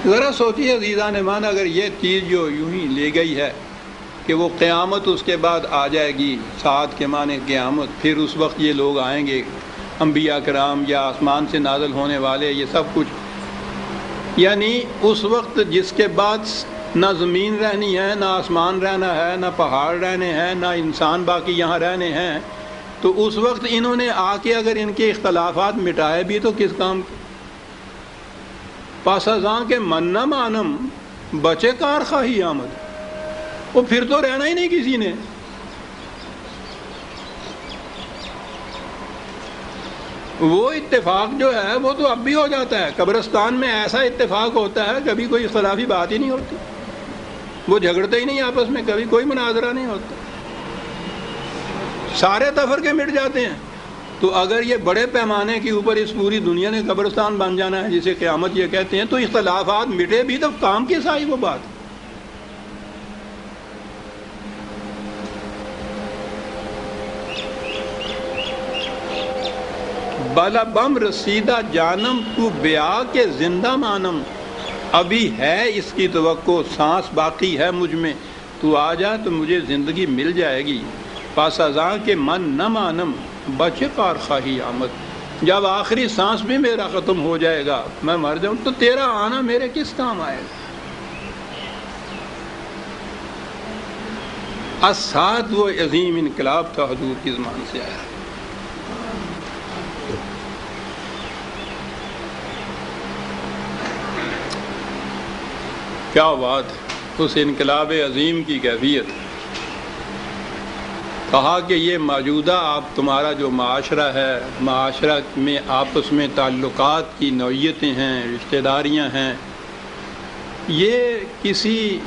ذرا سوچیے عزیزان مان، اگر یہ چیز جو یوں ہی لے گئی ہے کہ وہ قیامت اس کے بعد آ جائے گی، ساتھ کے معنی قیامت، پھر اس وقت یہ لوگ آئیں گے، انبیاء کرام یا آسمان سے نازل ہونے والے، یہ سب کچھ، یعنی اس وقت جس کے بعد نہ زمین رہنی ہے، نہ آسمان رہنا ہے، نہ پہاڑ رہنے ہیں، نہ انسان باقی یہاں رہنے ہیں، تو اس وقت انہوں نے آ کے اگر ان کے اختلافات مٹائے بھی تو کس کام کے؟ پس ازاں کے من نہ مانم بچے کار خواہی آمد، وہ پھر تو رہنا ہی نہیں کسی نے۔ وہ اتفاق جو ہے وہ تو اب بھی ہو جاتا ہے، قبرستان میں ایسا اتفاق ہوتا ہے، کبھی کوئی اختلافی بات ہی نہیں ہوتی، وہ جھگڑتے ہی نہیں آپس میں، کبھی کوئی مناظرہ نہیں ہوتا، سارے تفرقے مٹ جاتے ہیں۔ تو اگر یہ بڑے پیمانے کے اوپر اس پوری دنیا نے قبرستان بن جانا ہے جسے قیامت یہ کہتے ہیں، تو اختلافات مٹے بھی تو کام کیس آئی وہ بات؟ بالا بم رسیدہ جانم تو بیا کے زندہ مانم، ابھی ہے اس کی توقع، سانس باقی ہے مجھ میں، تو آ جا تو مجھے زندگی مل جائے گی، پاس ازاں کے من نہ مانم بچے کار خواہی آمد، جب آخری سانس بھی میرا ختم ہو جائے گا، میں مر جاؤں، تو تیرا آنا میرے کس کام آئے گا؟ اسات وہ عظیم انقلاب تھا حضور کی زبان سے آیا۔ کیا بات، اس انقلاب عظیم کی کیفیت۔ کہا کہ یہ موجودہ آپ تمہارا جو معاشرہ ہے، معاشرہ میں آپس میں تعلقات کی نوعیتیں ہیں، رشتہ داریاں ہیں، یہ کسی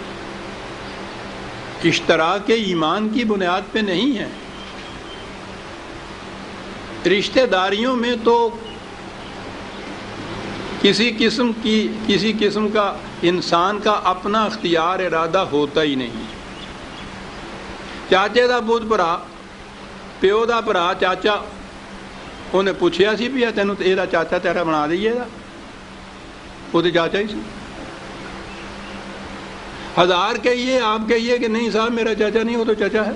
اشتراک ایمان کی بنیاد پہ نہیں ہے۔ رشتہ داریوں میں تو کسی قسم کا انسان کا اپنا اختیار ارادہ ہوتا ہی نہیں۔ چاچے دا پوت بھرا، پیو دا بھرا چاچا، انہیں پوچھیا سی بھی تینوں یہ چاچا تیرا بنا دئیے گا، وہ تو چاچا ہی سی۔ ہزار کہیے، آپ کہیے کہ نہیں صاحب میرا چاچا نہیں، وہ تو چچا ہے،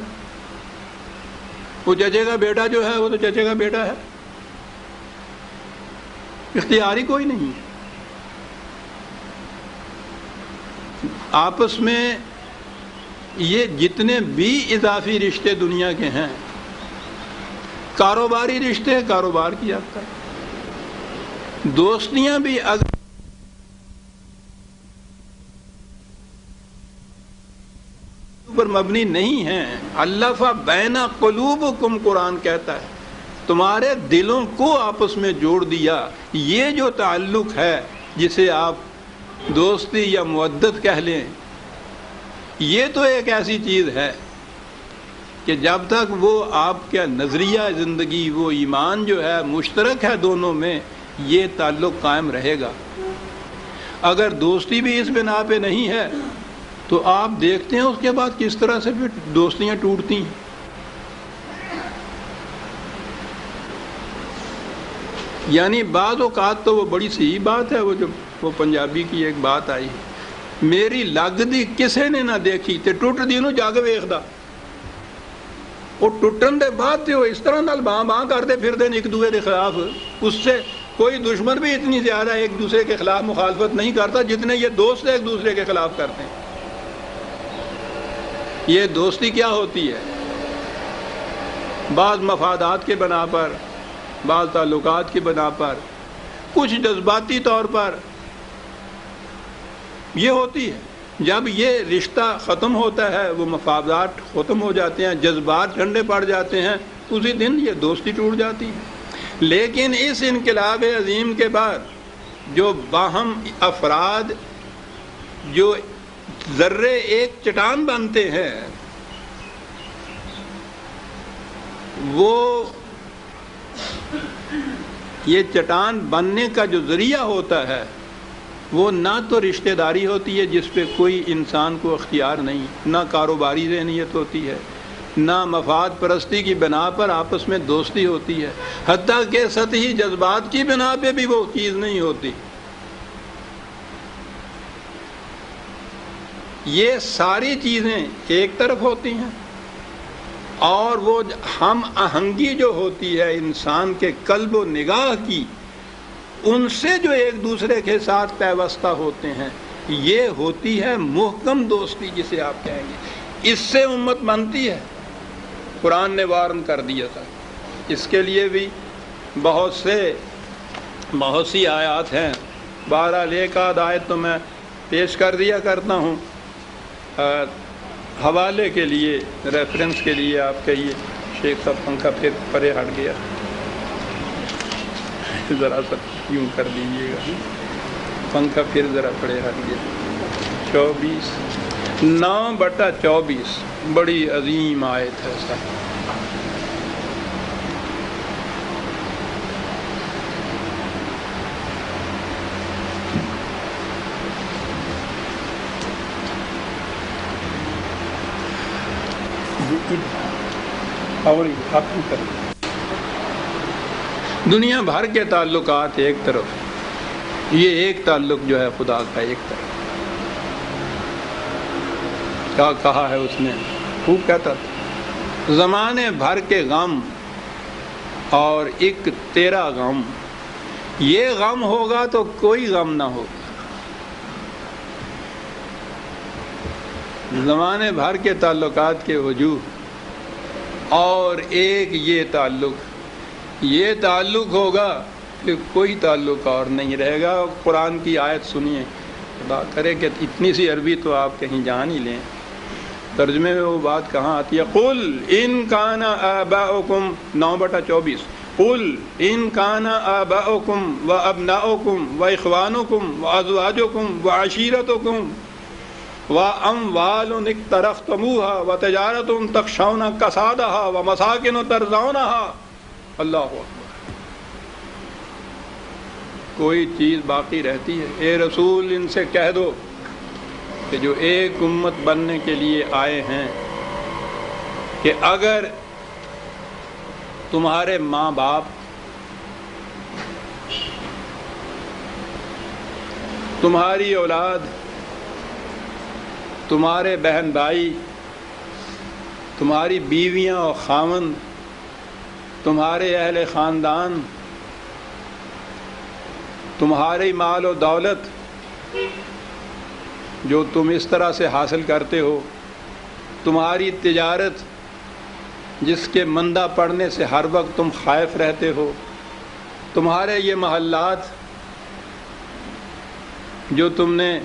وہ چچے کا بیٹا جو ہے وہ تو چچے کا بیٹا ہے، اختیار ہی کوئی نہیں ہے۔ آپس میں یہ جتنے بھی اضافی رشتے دنیا کے ہیں، کاروباری رشتے، کاروبار کیا جاتا ہے، دوستیاں بھی اگر پر مبنی نہیں ہیں، الف بین قلوبکم قرآن کہتا ہے، تمہارے دلوں کو آپس میں جوڑ دیا۔ یہ جو تعلق ہے جسے آپ دوستی یا مودت کہہ لیں، یہ تو ایک ایسی چیز ہے کہ جب تک وہ آپ کا نظریہ زندگی، وہ ایمان جو ہے مشترک ہے دونوں میں، یہ تعلق قائم رہے گا۔ اگر دوستی بھی اس بنا پہ نہیں ہے تو آپ دیکھتے ہیں اس کے بعد کس طرح سے پھر دوستیاں ٹوٹتی ہیں۔ یعنی بعض اوقات تو وہ بڑی صحیح بات ہے، وہ پنجابی کی ایک بات آئی، میری لگ دی کسے نے نہ دیکھی تے ٹوٹ دی نو جگ ویکھدا، وہ ٹوٹن دے بعد تے وہ اس طرح نال باں باں کرتے پھر دے ایک دوسرے کے خلاف، اس سے کوئی دشمن بھی اتنی زیادہ ایک دوسرے کے خلاف مخالفت نہیں کرتا جتنے یہ دوست ایک دوسرے کے خلاف کرتے ہیں۔ یہ دوستی کیا ہوتی ہے؟ بعض مفادات کے بنا پر، بعض تعلقات کی بنا پر، کچھ جذباتی طور پر یہ ہوتی ہے۔ جب یہ رشتہ ختم ہوتا ہے، وہ مفادات ختم ہو جاتے ہیں، جذبات ٹھنڈے پڑ جاتے ہیں، اسی دن یہ دوستی ٹوٹ جاتی ہے۔ لیکن اس انقلاب عظیم کے بعد جو باہم افراد جو ذرے ایک چٹان بنتے ہیں، وہ یہ چٹان بننے کا جو ذریعہ ہوتا ہے وہ نہ تو رشتہ داری ہوتی ہے جس پہ کوئی انسان کو اختیار نہیں، نہ کاروباری ذہنیت ہوتی ہے، نہ مفاد پرستی کی بنا پر آپس میں دوستی ہوتی ہے، حتیٰ کہ سطحی جذبات کی بنا پہ بھی وہ چیز نہیں ہوتی۔ یہ ساری چیزیں ایک طرف ہوتی ہیں، اور وہ ہم آہنگی جو ہوتی ہے انسان کے قلب و نگاہ کی، ان سے جو ایک دوسرے کے ساتھ پیوستہ ہوتے ہیں، یہ ہوتی ہے محکم دوستی جسے آپ کہیں گے۔ اس سے امت بنتی ہے۔ قرآن نے وارن کر دیا تھا، اس کے لیے بھی بہت سی آیات ہیں۔ بہرحال ایک آدھ آیت تو میں پیش کر دیا کرتا ہوں حوالے کے لیے، ریفرنس کے لیے۔ آپ کہیے شیخ صاحب پنکھا پھر پرے ہٹ گیا، ذرا سا یوں کر دیجیے گا، پنکھا پھر ذرا پرے ہٹ گیا۔ 9/24 بڑی عظیم آیت ہے صاحب۔ اور دنیا بھر کے تعلقات ایک طرف، یہ ایک تعلق جو ہے خدا کا ایک طرف۔ کیا کہا ہے اس نے؟ خوب کہتا تھا، زمانے بھر کے غم اور ایک تیرا غم، یہ غم ہوگا تو کوئی غم نہ ہوگا۔ زمانے بھر کے تعلقات کے وجود اور ایک یہ تعلق ہوگا، پھر کوئی تعلق اور نہیں رہے گا۔ قرآن کی آیت سنیے، خدا کرے کہ اتنی سی عربی تو آپ کہیں جان ہی لیں، ترجمے میں وہ بات کہاں آتی ہے؟ قل ان کان آباؤکم 9/24، قل ان کان آباؤکم و ابناؤکم و اخوانکم و ازواجکم و عشیرتکم وَأَمْوَالٌ اقْتَرَفْتُمُوهَا وَتِجَارَةٌ تَخْشَوْنَ كَسَادَهَا وَمَسَاكِنُ تَرْضَوْنَهَا۔ اللہ اکبر۔ کوئی چیز باقی رہتی ہے؟ اے رسول ان سے کہہ دو کہ جو ایک امت بننے کے لیے آئے ہیں، کہ اگر تمہارے ماں باپ، تمہاری اولاد، تمہارے بہن بھائی، تمہاری بیویاں اور خاوند، تمہارے اہل خاندان، تمہاری مال و دولت جو تم اس طرح سے حاصل کرتے ہو، تمہاری تجارت جس کے مندہ پڑنے سے ہر وقت تم خائف رہتے ہو، تمہارے یہ محلات جو تم نے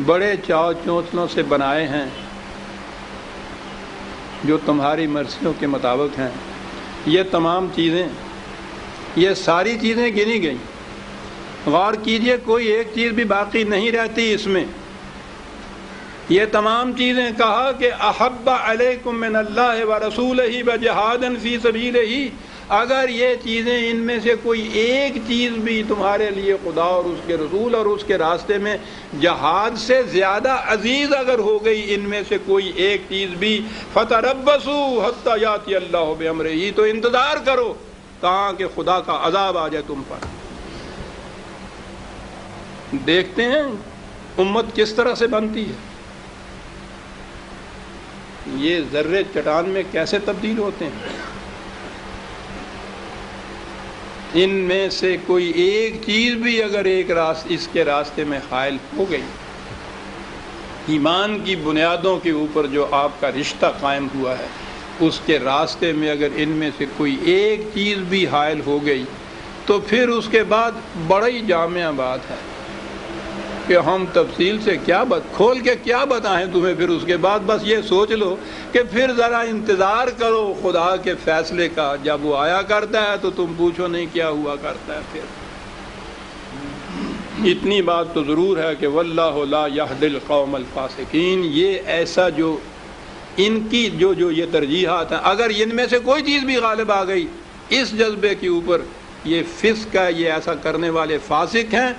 بڑے چاؤ چونچلوں سے بنائے ہیں، جو تمہاری مرضیوں کے مطابق ہیں، یہ تمام چیزیں، یہ ساری چیزیں گنی گئیں۔ غور کیجئے، کوئی ایک چیز بھی باقی نہیں رہتی اس میں۔ یہ تمام چیزیں کہا کہ احب علیکم من اللہ و رسولہ و جہاد فی سبیلہ، اگر یہ چیزیں ان میں سے کوئی ایک چیز بھی تمہارے لیے خدا اور اس کے رسول اور اس کے راستے میں جہاد سے زیادہ عزیز اگر ہو گئی، ان میں سے کوئی ایک چیز بھی، فتربصوا حتی یاتی اللہ بامرہ، تو انتظار کرو تاں کہ خدا کا عذاب آ جائے تم پر۔ دیکھتے ہیں امت کس طرح سے بنتی ہے، یہ ذرے چٹان میں کیسے تبدیل ہوتے ہیں۔ ان میں سے کوئی ایک چیز بھی اگر اس کے راستے میں حائل ہو گئی، ایمان کی بنیادوں کے اوپر جو آپ کا رشتہ قائم ہوا ہے، اس کے راستے میں اگر ان میں سے کوئی ایک چیز بھی حائل ہو گئی، تو پھر اس کے بعد بڑی جامع بات ہے کہ ہم تفصیل سے کھول کے کیا بتائیں تمہیں۔ پھر اس کے بعد بس یہ سوچ لو کہ پھر ذرا انتظار کرو خدا کے فیصلے کا، جب وہ آیا کرتا ہے تو تم پوچھو نہیں کیا ہوا کرتا ہے۔ پھر اتنی بات تو ضرور ہے کہ واللہ لا یہدی القوم الفاسقین، یہ ایسا جو ان کی جو یہ ترجیحات ہیں، اگر ان میں سے کوئی چیز بھی غالب آ گئی اس جذبے کے اوپر، یہ فسق ہے، یہ ایسا کرنے والے فاسق ہیں،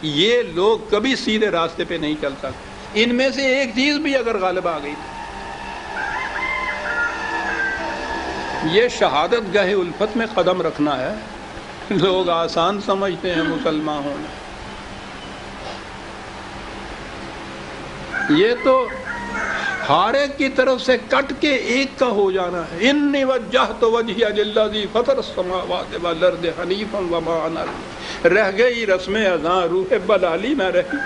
یہ لوگ کبھی سیدھے راستے پہ نہیں چل سکتے۔ ان میں سے ایک چیز بھی اگر غالب آ گئی تو یہ شہادت گاہ الفت میں قدم رکھنا ہے۔ لوگ آسان سمجھتے ہیں مسلمان ہونا، یہ تو ہر ایک کی طرف سے کٹ کے ایک کا ہو جانا ہے. انی وجہت وجہی للذی فطر السماوات والارض حنیفا وما انا رہ گئی رسم اذاں روح بلالی نہ رہی.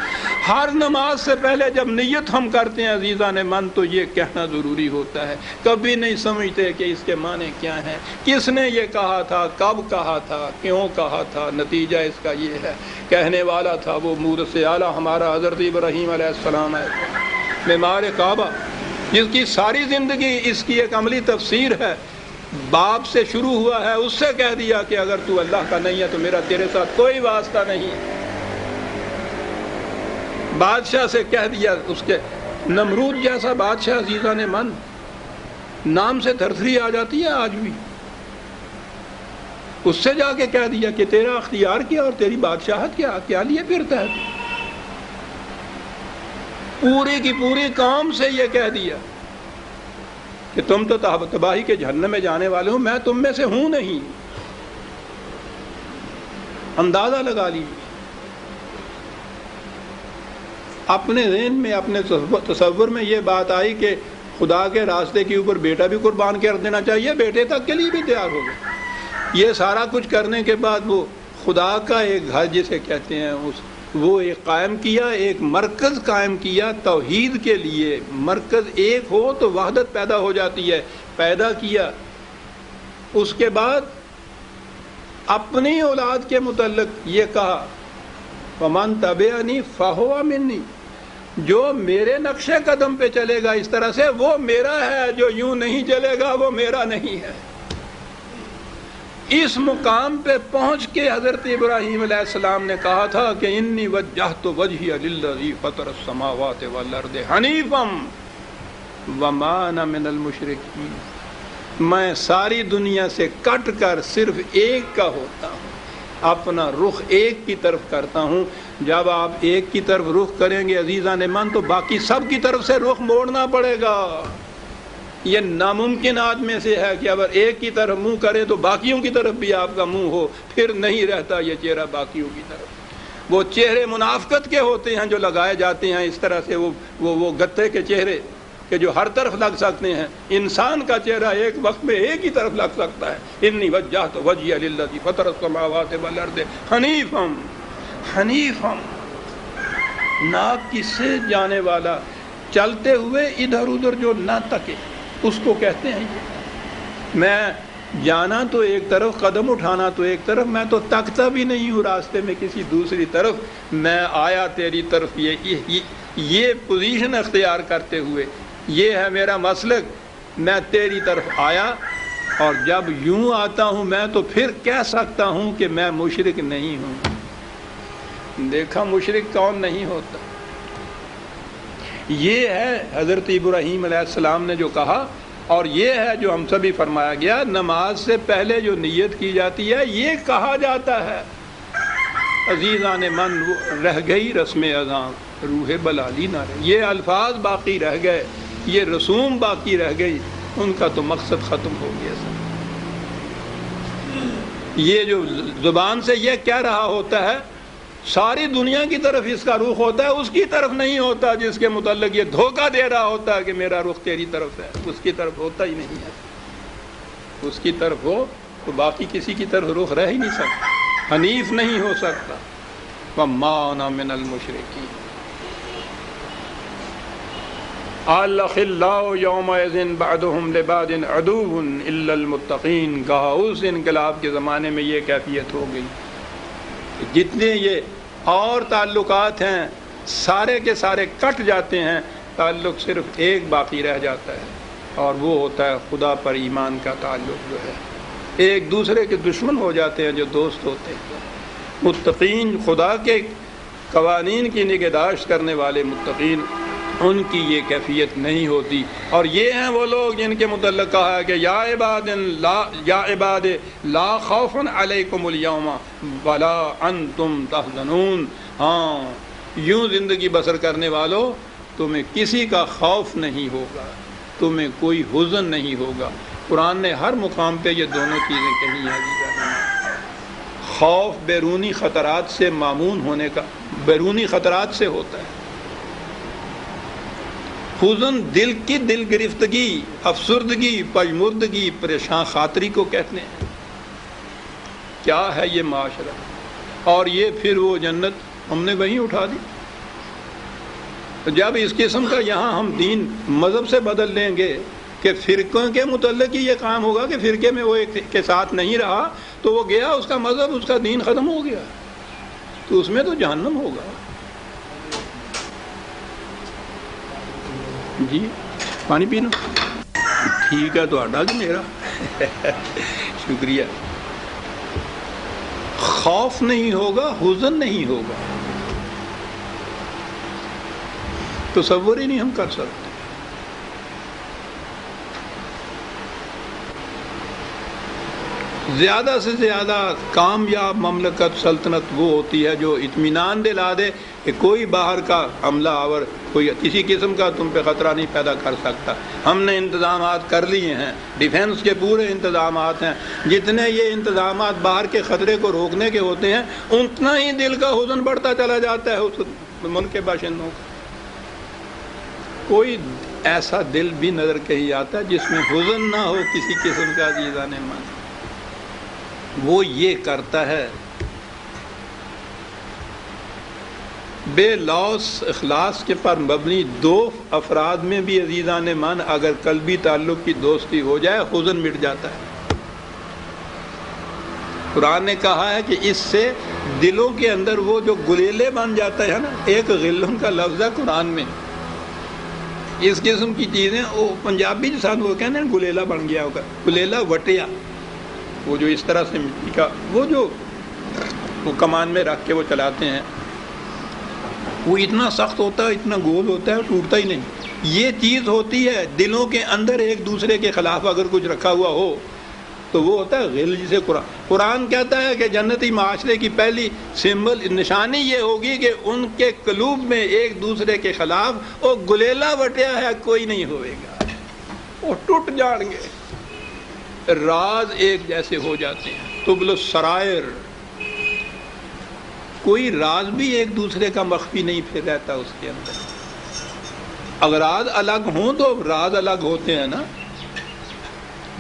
ہر نماز سے پہلے جب نیت ہم کرتے ہیں عزیزان من تو یہ کہنا ضروری ہوتا ہے. کبھی نہیں سمجھتے کہ اس کے معنی کیا ہیں, کس نے یہ کہا تھا, کب کہا تھا, کیوں کہا تھا. نتیجہ اس کا یہ ہے, کہنے والا تھا وہ مورث اعلیٰ ہمارا حضرت ابراہیم علیہ السلام ہے, معمار کعبہ, جس کی ساری زندگی اس کی ایک عملی تفسیر ہے. باپ سے شروع ہوا ہے, اس سے کہہ دیا کہ اگر تو اللہ کا نہیں ہے تو میرا تیرے ساتھ کوئی واسطہ نہیں. بادشاہ سے کہہ دیا, اس کے نمرود جیسا بادشاہ عزیزان من نام سے تھرتھری آ جاتی ہے آج بھی. اس سے جا کے کہہ دیا کہ تیرا اختیار کیا اور تیری بادشاہت کیا لیے پھرتا ہے. پوری کی پوری قوم سے یہ کہہ دیا کہ تم تو تباہی کے جہنم میں جانے والے ہو, میں تم میں سے ہوں نہیں. اندازہ لگا لیجیے. اپنے ذہن میں, اپنے تصور میں یہ بات آئی کہ خدا کے راستے کے اوپر بیٹا بھی قربان کر دینا چاہیے, بیٹے تک کے لیے بھی تیار ہو گئے. یہ سارا کچھ کرنے کے بعد وہ خدا کا ایک گھر جسے کہتے ہیں وہ ایک قائم کیا, ایک مرکز قائم کیا توحید کے لیے. مرکز ایک ہو تو وحدت پیدا ہو جاتی ہے, پیدا کیا. اس کے بعد اپنی اولاد کے متعلق یہ کہا وَمَن تَبِعَنِي فَهُوَ مِنِّي, جو میرے نقش قدم پہ چلے گا اس طرح سے وہ میرا ہے, جو یوں نہیں چلے گا وہ میرا نہیں ہے. اس مقام پہ پہنچ کے حضرت ابراہیم علیہ السلام نے کہا تھا کہ انی وجہت وجہی للذی فطر السماوات والارض حنیفا وما انا من المشرکین. میں ساری دنیا سے کٹ کر صرف ایک کا ہوتا ہوں, اپنا رخ ایک کی طرف کرتا ہوں. جب آپ ایک کی طرف رخ کریں گے عزیزان من تو باقی سب کی طرف سے رخ موڑنا پڑے گا. یہ ناممکنات میں سے ہے کہ اگر ایک کی طرف منہ کرے تو باقیوں کی طرف بھی آپ کا منہ ہو, پھر نہیں رہتا یہ چہرہ باقیوں کی طرف. وہ چہرے منافقت کے ہوتے ہیں جو لگائے جاتے ہیں اس طرح سے, وہ گتے کے چہرے کہ جو ہر طرف لگ سکتے ہیں. انسان کا چہرہ ایک وقت میں ایک ہی طرف لگ سکتا ہے. انی وجہت وجہی للذی فطر السماوات والارض حنیفا, حنیفا ناک کی سے جانے والا, چلتے ہوئے ادھر ادھر جو نہ تکے اس کو کہتے ہیں. یہ میں جانا تو ایک طرف, قدم اٹھانا تو ایک طرف, میں تو تکتا بھی نہیں ہوں راستے میں کسی دوسری طرف. میں آیا تیری طرف, یہ پوزیشن اختیار کرتے ہوئے, یہ ہے میرا مسلک. میں تیری طرف آیا, اور جب یوں آتا ہوں میں تو پھر کہہ سکتا ہوں کہ میں مشرک نہیں ہوں. دیکھا مشرک کون نہیں ہوتا. یہ ہے حضرت ابراہیم علیہ السلام نے جو کہا, اور یہ ہے جو ہم سبھی فرمایا گیا. نماز سے پہلے جو نیت کی جاتی ہے یہ کہا جاتا ہے عزیزان من رہ گئی رسم اذاں روح بلالی نہ رہی. یہ الفاظ باقی رہ گئے, یہ رسوم باقی رہ گئی, ان کا تو مقصد ختم ہو گیا. یہ جو زبان سے یہ کہہ رہا ہوتا ہے ساری دنیا کی طرف اس کا رخ ہوتا ہے, اس کی طرف نہیں ہوتا جس کے متعلق یہ دھوکہ دے رہا ہوتا ہے کہ میرا رخ تیری طرف ہے. اس کی طرف ہوتا ہی نہیں ہے. اس کی طرف ہو تو باقی کسی کی طرف رخ رہ ہی نہیں سکتا, حنیف نہیں ہو سکتا. وَمَا أَنَا مِنَ الْمُشْرِكِينَ. الْأَخِلَّاءُ يَوْمَئِذٍ بَعْضُهُمْ لِبَعْضٍ عَدُوٌّ إِلَّا الْمُتَّقِينَ. کہا اس انقلاب کے زمانے میں یہ کیفیت ہو گئی. جتنے یہ اور تعلقات ہیں سارے کے سارے کٹ جاتے ہیں, تعلق صرف ایک باقی رہ جاتا ہے, اور وہ ہوتا ہے خدا پر ایمان کا تعلق. جو ہے ایک دوسرے کے دشمن ہو جاتے ہیں جو دوست ہوتے ہیں. متقین, خدا کے قوانین کی نگہداشت کرنے والے متقین, ان کی یہ کیفیت نہیں ہوتی. اور یہ ہیں وہ لوگ جن کے متعلق کہا ہے کہ یا عباد لا خوف علیکم اليوم ولا انتم تحزنون. ہاں, یوں زندگی بسر کرنے والوں, تمہیں کسی کا خوف نہیں ہوگا, تمہیں کوئی حزن نہیں ہوگا. قرآن نے ہر مقام پہ یہ دونوں چیزیں کہی ہیں. خوف بیرونی خطرات سے مامون ہونے کا, بیرونی خطرات سے ہوتا ہے, حزن دل کی دل گرفتگی، افسردگی، پژمردگی، پریشان خاطری کو کہتے ہیں۔ کیا ہے یہ معاشرہ؟ اور یہ پھر وہ جنت ہم نے وہیں اٹھا دی۔ جب اس قسم کا یہاں ہم دین مذہب سے بدل لیں گے کہ فرقوں کے متعلق ہی یہ کام ہوگا کہ فرقے میں وہ ایک کے ساتھ نہیں رہا تو وہ گیا، اس کا مذہب، اس کا دین ختم ہو گیا، تو اس میں تو جہنم ہوگا۔ جی پانی پینا ٹھیک ہے تو آڈا کہ میرا شکریہ۔ خوف نہیں ہوگا، حزن نہیں ہوگا، تصور ہی نہیں ہم کر سکتے۔ زیادہ سے زیادہ کامیاب مملکت، سلطنت وہ ہوتی ہے جو اطمینان دلا دے کہ کوئی باہر کا حملہ آور، کوئی کسی قسم کا تم پہ خطرہ نہیں پیدا کر سکتا۔ ہم نے انتظامات کر لیے ہیں، ڈیفنس کے پورے انتظامات ہیں، جتنے یہ انتظامات باہر کے خطرے کو روکنے کے ہوتے ہیں اتنا ہی دل کا حزن بڑھتا چلا جاتا ہے اس ملک کے باشندوں کا۔ کوئی ایسا دل بھی نظر کہیں آتا ہے جس میں حزن نہ ہو کسی قسم کا عزیزان من۔ وہ یہ کرتا ہے بے لوث اخلاص کے پر مبنی دو افراد میں بھی عزیزان من اگر قلبی تعلق کی دوستی ہو جائے حزن مٹ جاتا ہے۔ قرآن نے کہا ہے کہ اس سے دلوں کے اندر وہ جو گلیلے بن جاتا ہے نا، ایک غلوں کا لفظ ہے قرآن میں، اس قسم کی چیزیں وہ پنجابی جو ساتھ وہ کہتے ہیں گلیلا بن گیا ہوگا، گلیلا وٹیا، وہ جو اس طرح سے مٹی کا وہ جو وہ کمان میں رکھ کے وہ چلاتے ہیں، وہ اتنا سخت ہوتا ہے، اتنا گول ہوتا ہے، ٹوٹتا ہی نہیں۔ یہ چیز ہوتی ہے دلوں کے اندر ایک دوسرے کے خلاف اگر کچھ رکھا ہوا ہو تو وہ ہوتا ہے غل، جسے قرآن کہتا ہے کہ جنتی معاشرے کی پہلی سمبل نشانی یہ ہوگی کہ ان کے قلوب میں ایک دوسرے کے خلاف وہ گلیلا وٹیا ہے کوئی نہیں ہوئے گا، وہ ٹوٹ جائیں گے، راز ایک جیسے ہو جاتے ہیں، تبل السرائر، کوئی راز بھی ایک دوسرے کا مخفی نہیں پھر رہتا اس کے اندر۔ اگر راز الگ ہوں تو راز الگ ہوتے ہیں نا،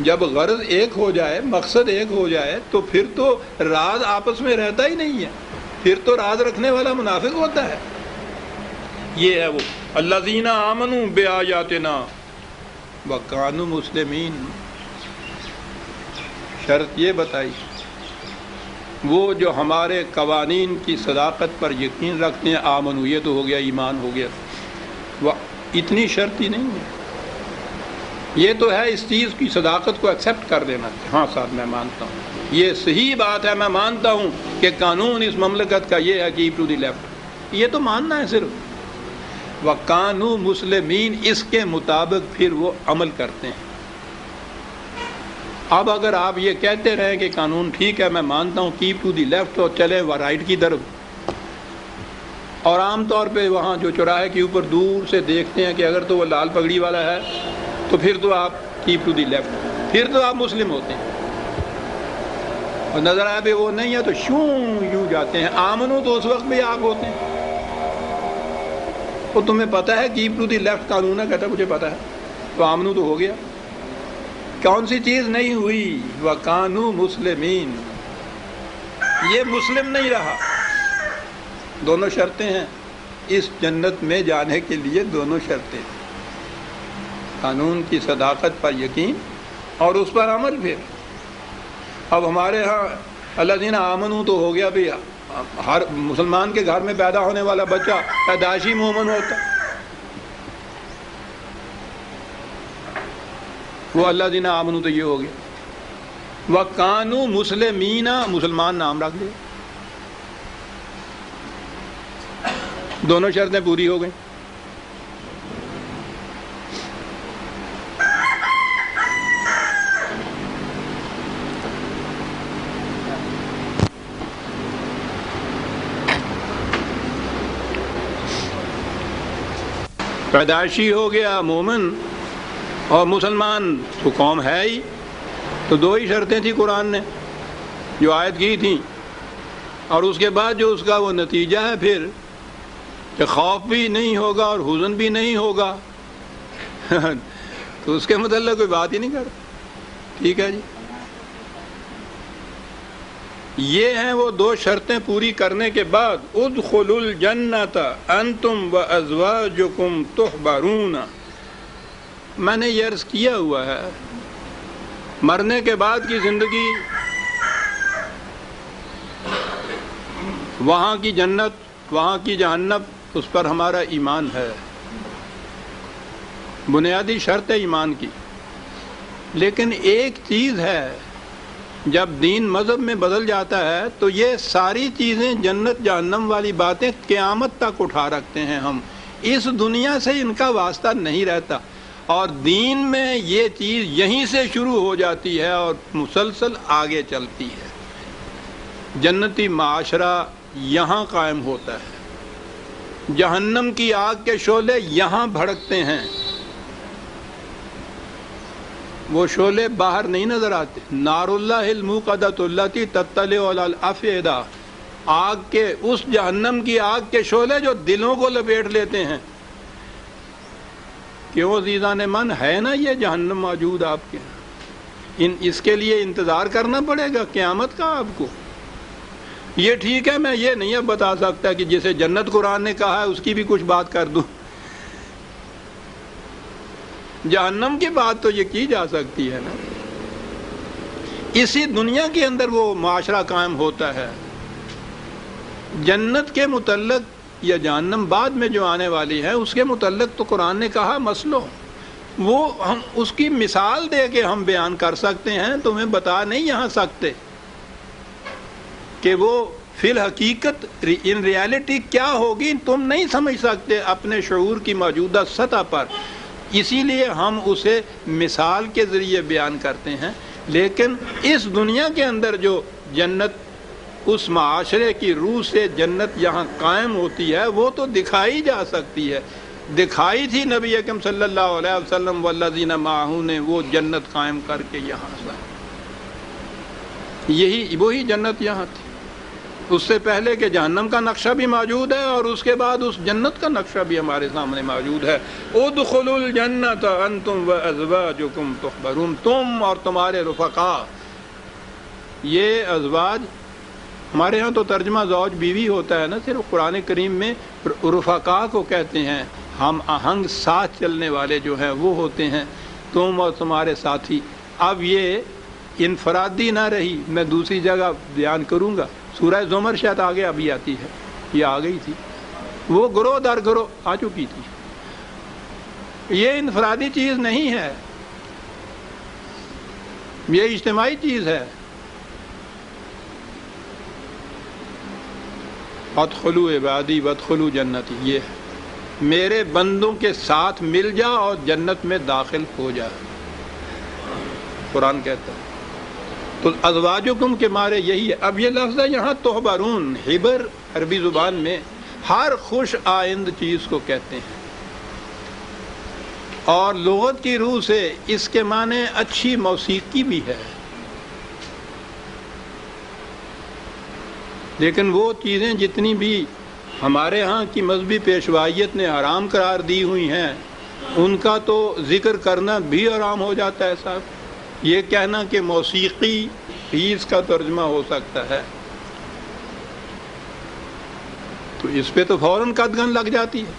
جب غرض ایک ہو جائے، مقصد ایک ہو جائے تو پھر تو راز آپس میں رہتا ہی نہیں ہے، پھر تو راز رکھنے والا منافق ہوتا ہے۔ یہ ہے وہ الذین آمنوا بآیاتنا وکانوا مسلمین۔ شرط یہ بتائی وہ جو ہمارے قوانین کی صداقت پر یقین رکھتے ہیں، آمنو یہ تو ہو گیا، ایمان ہو گیا، وہ اتنی شرط ہی نہیں ہے، یہ تو ہے اس چیز کی صداقت کو ایکسیپٹ کر دینا۔ ہاں صاحب میں مانتا ہوں، یہ صحیح بات ہے، میں مانتا ہوں کہ قانون اس مملکت کا یہ ہے کیپ ٹو دی لیفٹ، یہ تو ماننا ہے صرف۔ وَقَانُوا مُسْلِمِينَ، اس کے مطابق پھر وہ عمل کرتے ہیں۔ اب اگر آپ یہ کہتے رہیں کہ قانون ٹھیک ہے، میں مانتا ہوں کیپ ٹو دی لیفٹ، اور چلے وہ رائٹ کی طرف، اور عام طور پہ وہاں جو چوراہے کے اوپر دور سے دیکھتے ہیں کہ اگر تو وہ لال پگڑی والا ہے تو پھر تو آپ کیپ ٹو دی لیفٹ، پھر تو آپ مسلم ہوتے ہیں، اور نظر آئے پہ وہ نہیں ہے تو شوں یوں جاتے ہیں۔ آمنو تو اس وقت بھی آپ ہوتے ہیں، وہ تمہیں پتہ ہے کیپ ٹو دی لیفٹ قانون ہے، کہتا مجھے پتہ ہے، تو آمنو تو ہو گیا۔ کون سی چیز نہیں ہوئی؟ وَقَانُوا مُسْلِمِينَ، یہ مسلم نہیں رہا۔ دونوں شرطیں ہیں اس جنت میں جانے کے لیے، دونوں شرطیں، قانون کی صداقت پر یقین اور اس پر عمل۔ پھر اب ہمارے ہاں الذین آمنوا تو ہو گیا بھی، ہر مسلمان کے گھر میں پیدا ہونے والا بچہ پیدائشی مومن ہوتا ہے، وہ الذین آمنوا تو یہ ہو گیا۔ وَقَانُوا مُسْلِمِينَ، مسلمان نام رکھ دیا، دونوں شرطیں پوری ہو گئیں۔ پیدائشی ہو گیا مومن اور مسلمان تو قوم ہے ہی، تو دو ہی شرطیں تھیں قرآن نے جو آیت کی تھیں، اور اس کے بعد جو اس کا وہ نتیجہ ہے پھر کہ خوف بھی نہیں ہوگا اور حزن بھی نہیں ہوگا، تو اس کے متعلق کوئی بات ہی نہیں کرتا. ٹھیک ہے جی. یہ ہیں وہ دو شرطیں پوری کرنے کے بعد ادخلوا الجنۃ انتم وازواجکم تحبرون. میں نے یہ عرض کیا ہوا ہے مرنے کے بعد کی زندگی، وہاں کی جنت وہاں کی جہنم، اس پر ہمارا ایمان ہے، بنیادی شرط ہے ایمان کی. لیکن ایک چیز ہے، جب دین مذہب میں بدل جاتا ہے تو یہ ساری چیزیں جنت جہنم والی باتیں قیامت تک اٹھا رکھتے ہیں ہم، اس دنیا سے ان کا واسطہ نہیں رہتا. اور دین میں یہ چیز یہیں سے شروع ہو جاتی ہے اور مسلسل آگے چلتی ہے. جنتی معاشرہ یہاں قائم ہوتا ہے، جہنم کی آگ کے شعلے یہاں بھڑکتے ہیں. وہ شعلے باہر نہیں نظر آتے. نار اللہ الموقدۃ التی تطلع علی الافئدہ، آگ کے اس جہنم کی آگ کے شعلے جو دلوں کو لپیٹ لیتے ہیں. کیوں عزیزان من، ہے نا یہ جہنم موجود آپ کے، اس کے لیے انتظار کرنا پڑے گا قیامت کا آپ کو. یہ ٹھیک ہے، میں یہ نہیں اب بتا سکتا کہ جسے جنت قرآن نے کہا ہے اس کی بھی کچھ بات کر دوں. جہنم کی بات تو یہ کی جا سکتی ہے نا. اسی دنیا کے اندر وہ معاشرہ قائم ہوتا ہے. جنت کے متعلق یا جہنم بعد میں جو آنے والی ہے اس کے متعلق تو قرآن نے کہا مسلو، وہ ہم اس کی مثال دے کے ہم بیان کر سکتے ہیں، تمہیں بتا نہیں یہاں سکتے کہ وہ فی الحقیقت ان ریالٹی کیا ہوگی، تم نہیں سمجھ سکتے اپنے شعور کی موجودہ سطح پر. اسی لیے ہم اسے مثال کے ذریعے بیان کرتے ہیں. لیکن اس دنیا کے اندر جو جنت، اس معاشرے کی روح سے جنت یہاں قائم ہوتی ہے، وہ تو دکھائی جا سکتی ہے. دکھائی تھی نبی اکرم صلی اللہ علیہ وسلم والذین معہ نے، وہ جنت قائم کر کے یہاں سے، یہی وہی جنت یہاں تھی. اس سے پہلے کہ جہنم کا نقشہ بھی موجود ہے اور اس کے بعد اس جنت کا نقشہ بھی ہمارے سامنے موجود ہے. ادخلوا الجنۃ انتم وازواجکم تحبرون، تم اور تمہارے رفقا. یہ ازواج ہمارے ہاں تو ترجمہ زوج بیوی ہوتا ہے نا، صرف قرآن کریم میں رفقا کو کہتے ہیں، ہم آہنگ ساتھ چلنے والے جو ہیں وہ ہوتے ہیں، تم اور تمہارے ساتھی. اب یہ انفرادی نہ رہی، میں دوسری جگہ بیان کروں گا. سورہ زمر شاید آگے ابھی آتی ہے، یہ آ گئی تھی، وہ گروہ در گروہ آ چکی تھی. یہ انفرادی چیز نہیں ہے، یہ اجتماعی چیز ہے. ادخلوا عبادی وادخلوا جنتی، یہ ہے میرے بندوں کے ساتھ مل جا اور جنت میں داخل ہو جا، قرآن کہتا ہے. تو ازواجکم کے مارے یہی ہے. اب یہ لفظ ہے یہاں تحبرون، حبر عربی زبان میں ہر خوش آئند چیز کو کہتے ہیں، اور لغت کی روح سے اس کے معنی اچھی موسیقی بھی ہے. لیکن وہ چیزیں جتنی بھی ہمارے ہاں کی مذہبی پیشوائیت نے حرام قرار دی ہوئی ہیں، ان کا تو ذکر کرنا بھی حرام ہو جاتا ہے صاحب. یہ کہنا کہ موسیقی ہی اس کا ترجمہ ہو سکتا ہے، تو اس پہ تو فوراً قدغن لگ جاتی ہے.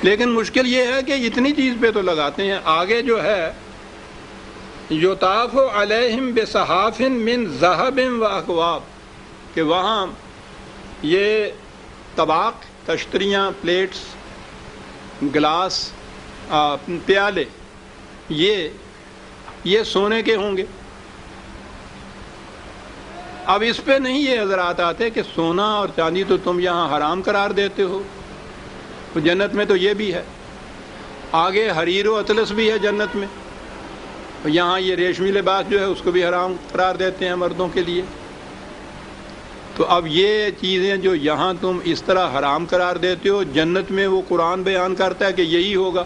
لیکن مشکل یہ ہے کہ اتنی چیز پہ تو لگاتے ہیں. آگے جو ہے یطاف علیہم بصحاف من ذہب واکواب، کہ وہاں یہ طباق، تشتریاں، پلیٹس، گلاس، پیالے، یہ سونے کے ہوں گے. اب اس پہ نہیں یہ حضرات آتے کہ سونا اور چاندی تو تم یہاں حرام قرار دیتے ہو، تو جنت میں تو یہ بھی ہے. آگے حریر و اطلس بھی ہے جنت میں، یہاں یہ ریشمی لباس جو ہے اس کو بھی حرام قرار دیتے ہیں مردوں کے لیے. تو اب یہ چیزیں جو یہاں تم اس طرح حرام قرار دیتے ہو، جنت میں وہ قرآن بیان کرتا ہے کہ یہی ہوگا.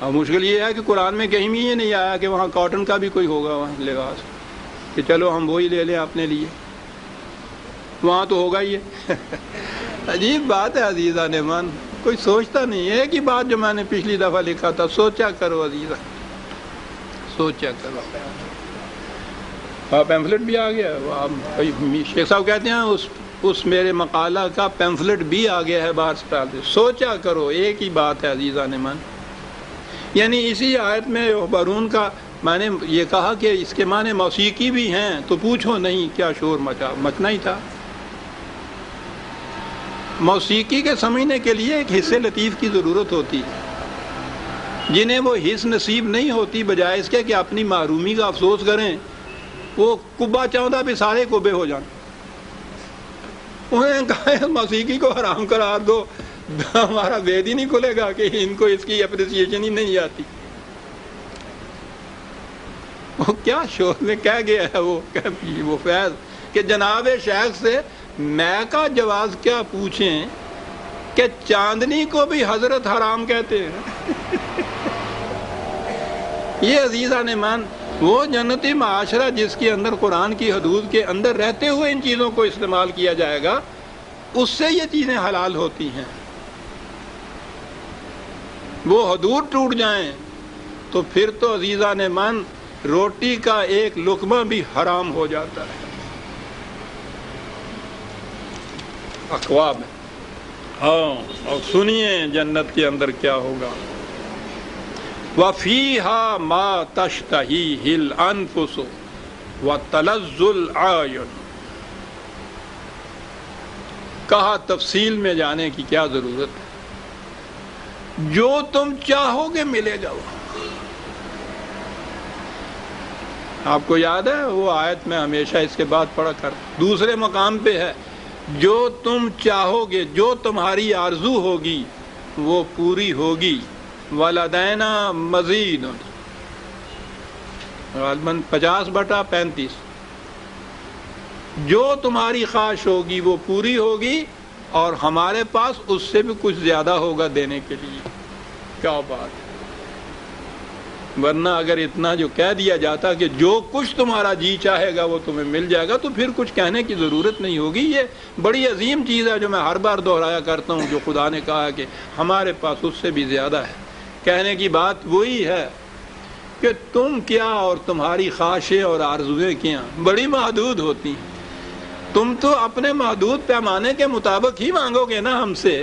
اب مشکل یہ ہے کہ قرآن میں کہیں بھی یہ نہیں آیا کہ وہاں کاٹن کا بھی کوئی ہوگا وہاں لباس، کہ چلو ہم وہی لے لیں اپنے لیے. وہاں تو ہوگا ہی ہے. عجیب بات ہے عزیزان من، کوئی سوچتا نہیں ہے کہ بات جو میں نے پچھلی دفعہ لکھا تھا، سوچا کرو عزیزہ، سوچا کرو۔ پیمفلٹ بھی آ گیا، شیخ صاحب کہتے ہیں اس میرے مقالہ کا پیمفلٹ بھی آ گیا ہے باہر اسپتال سے۔ سوچا کرو، ایک ہی بات ہے عزیزان من۔ یعنی اسی آیت میں یحبرون کا میں نے یہ کہا کہ اس کے معنی موسیقی بھی ہیں، تو پوچھو نہیں کیا شور مچنا ہی تھا۔ موسیقی کے سمجھنے کے لیے ایک حص لطیف کی ضرورت ہوتی ہے، جنہیں وہ حص نصیب نہیں ہوتی، بجائے اس کے کہ اپنی محرومی کا افسوس کریں، وہ کبا چاہتا بھی سارے کبے ہو جائیں۔ انہیں کہا موسیقی کو حرام قرار دو، ہمارا وید ہی نہیں کھلے گا کہ ان کو اس کی اپریسیشن ہی نہیں آتی۔ وہ کیا شور میں کہہ گیا ہے وہ فیض کہ جناب شیخ سے میں کا جواز کیا پوچھیں کہ چاندنی کو بھی حضرت حرام کہتے ہیں۔ یہ عزیزان مان وہ جنتی معاشرہ جس کے اندر قرآن کی حدود کے اندر رہتے ہوئے ان چیزوں کو استعمال کیا جائے گا، اس سے یہ چیزیں حلال ہوتی ہیں۔ وہ حدود ٹوٹ جائیں تو پھر تو عزیزان من روٹی کا ایک لقمہ بھی حرام ہو جاتا ہے۔ اقوام ہاں، اور سنیے جنت کے اندر کیا ہوگا۔ وَفِيهَا مَا تَشْتَهِيهِ الْأَنفُسُ وَتَلَذُّ الْأَعْيُنُ۔ کہا تفصیل میں جانے کی کیا ضرورت ہے، جو تم چاہو گے ملے گا۔ آپ کو یاد ہے وہ آیت میں ہمیشہ اس کے بعد پڑھا کر، دوسرے مقام پہ ہے، جو تم چاہو گے، جو تمہاری آرزو ہوگی وہ پوری ہوگی۔ وَلَدَيْنَا مَزِيدٌ، غالباً 50/35، جو تمہاری خواہش ہوگی وہ پوری ہوگی، اور ہمارے پاس اس سے بھی کچھ زیادہ ہوگا دینے کے لیے۔ کیا بات ہے! ورنہ اگر اتنا جو کہہ دیا جاتا کہ جو کچھ تمہارا جی چاہے گا وہ تمہیں مل جائے گا، تو پھر کچھ کہنے کی ضرورت نہیں ہوگی۔ یہ بڑی عظیم چیز ہے جو میں ہر بار دہرایا کرتا ہوں، جو خدا نے کہا کہ ہمارے پاس اس سے بھی زیادہ ہے۔ کہنے کی بات وہی ہے کہ تم کیا اور تمہاری خواہشیں اور آرزویں کیا بڑی محدود ہوتی ہیں۔ تم تو اپنے محدود پیمانے کے مطابق ہی مانگو گے نا ہم سے،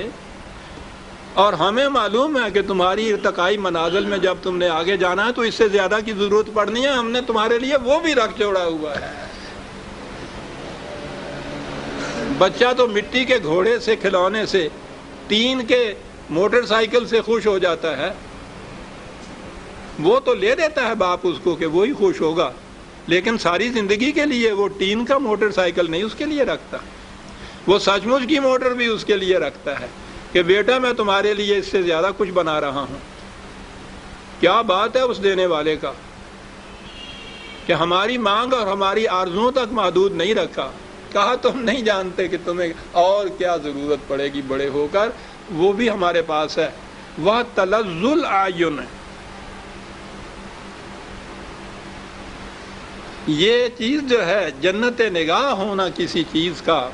اور ہمیں معلوم ہے کہ تمہاری ارتقائی منازل میں جب تم نے آگے جانا ہے تو اس سے زیادہ کی ضرورت پڑنی ہے۔ ہم نے تمہارے لیے وہ بھی رکھ چھوڑا ہوا ہے۔ بچہ تو مٹی کے گھوڑے سے، کھلونے سے، ٹین کے موٹر سائیکل سے خوش ہو جاتا ہے، وہ تو لے دیتا ہے باپ اس کو کہ وہی خوش ہوگا، لیکن ساری زندگی کے لیے وہ ٹین کا موٹر سائیکل نہیں اس کے لیے رکھتا، وہ سچ مچ کی موٹر بھی اس کے لیے رکھتا ہے کہ بیٹا میں تمہارے لیے اس سے زیادہ کچھ بنا رہا ہوں۔ کیا بات ہے اس دینے والے کا کہ ہماری مانگ اور ہماری آرزوؤں تک محدود نہیں رکھا۔ کہا تم نہیں جانتے کہ تمہیں اور کیا ضرورت پڑے گی بڑے ہو کر، وہ بھی ہمارے پاس ہے۔ وہ تلذ الاعین، یہ چیز جو ہے جنت نگاہ ہونا کسی چیز کا،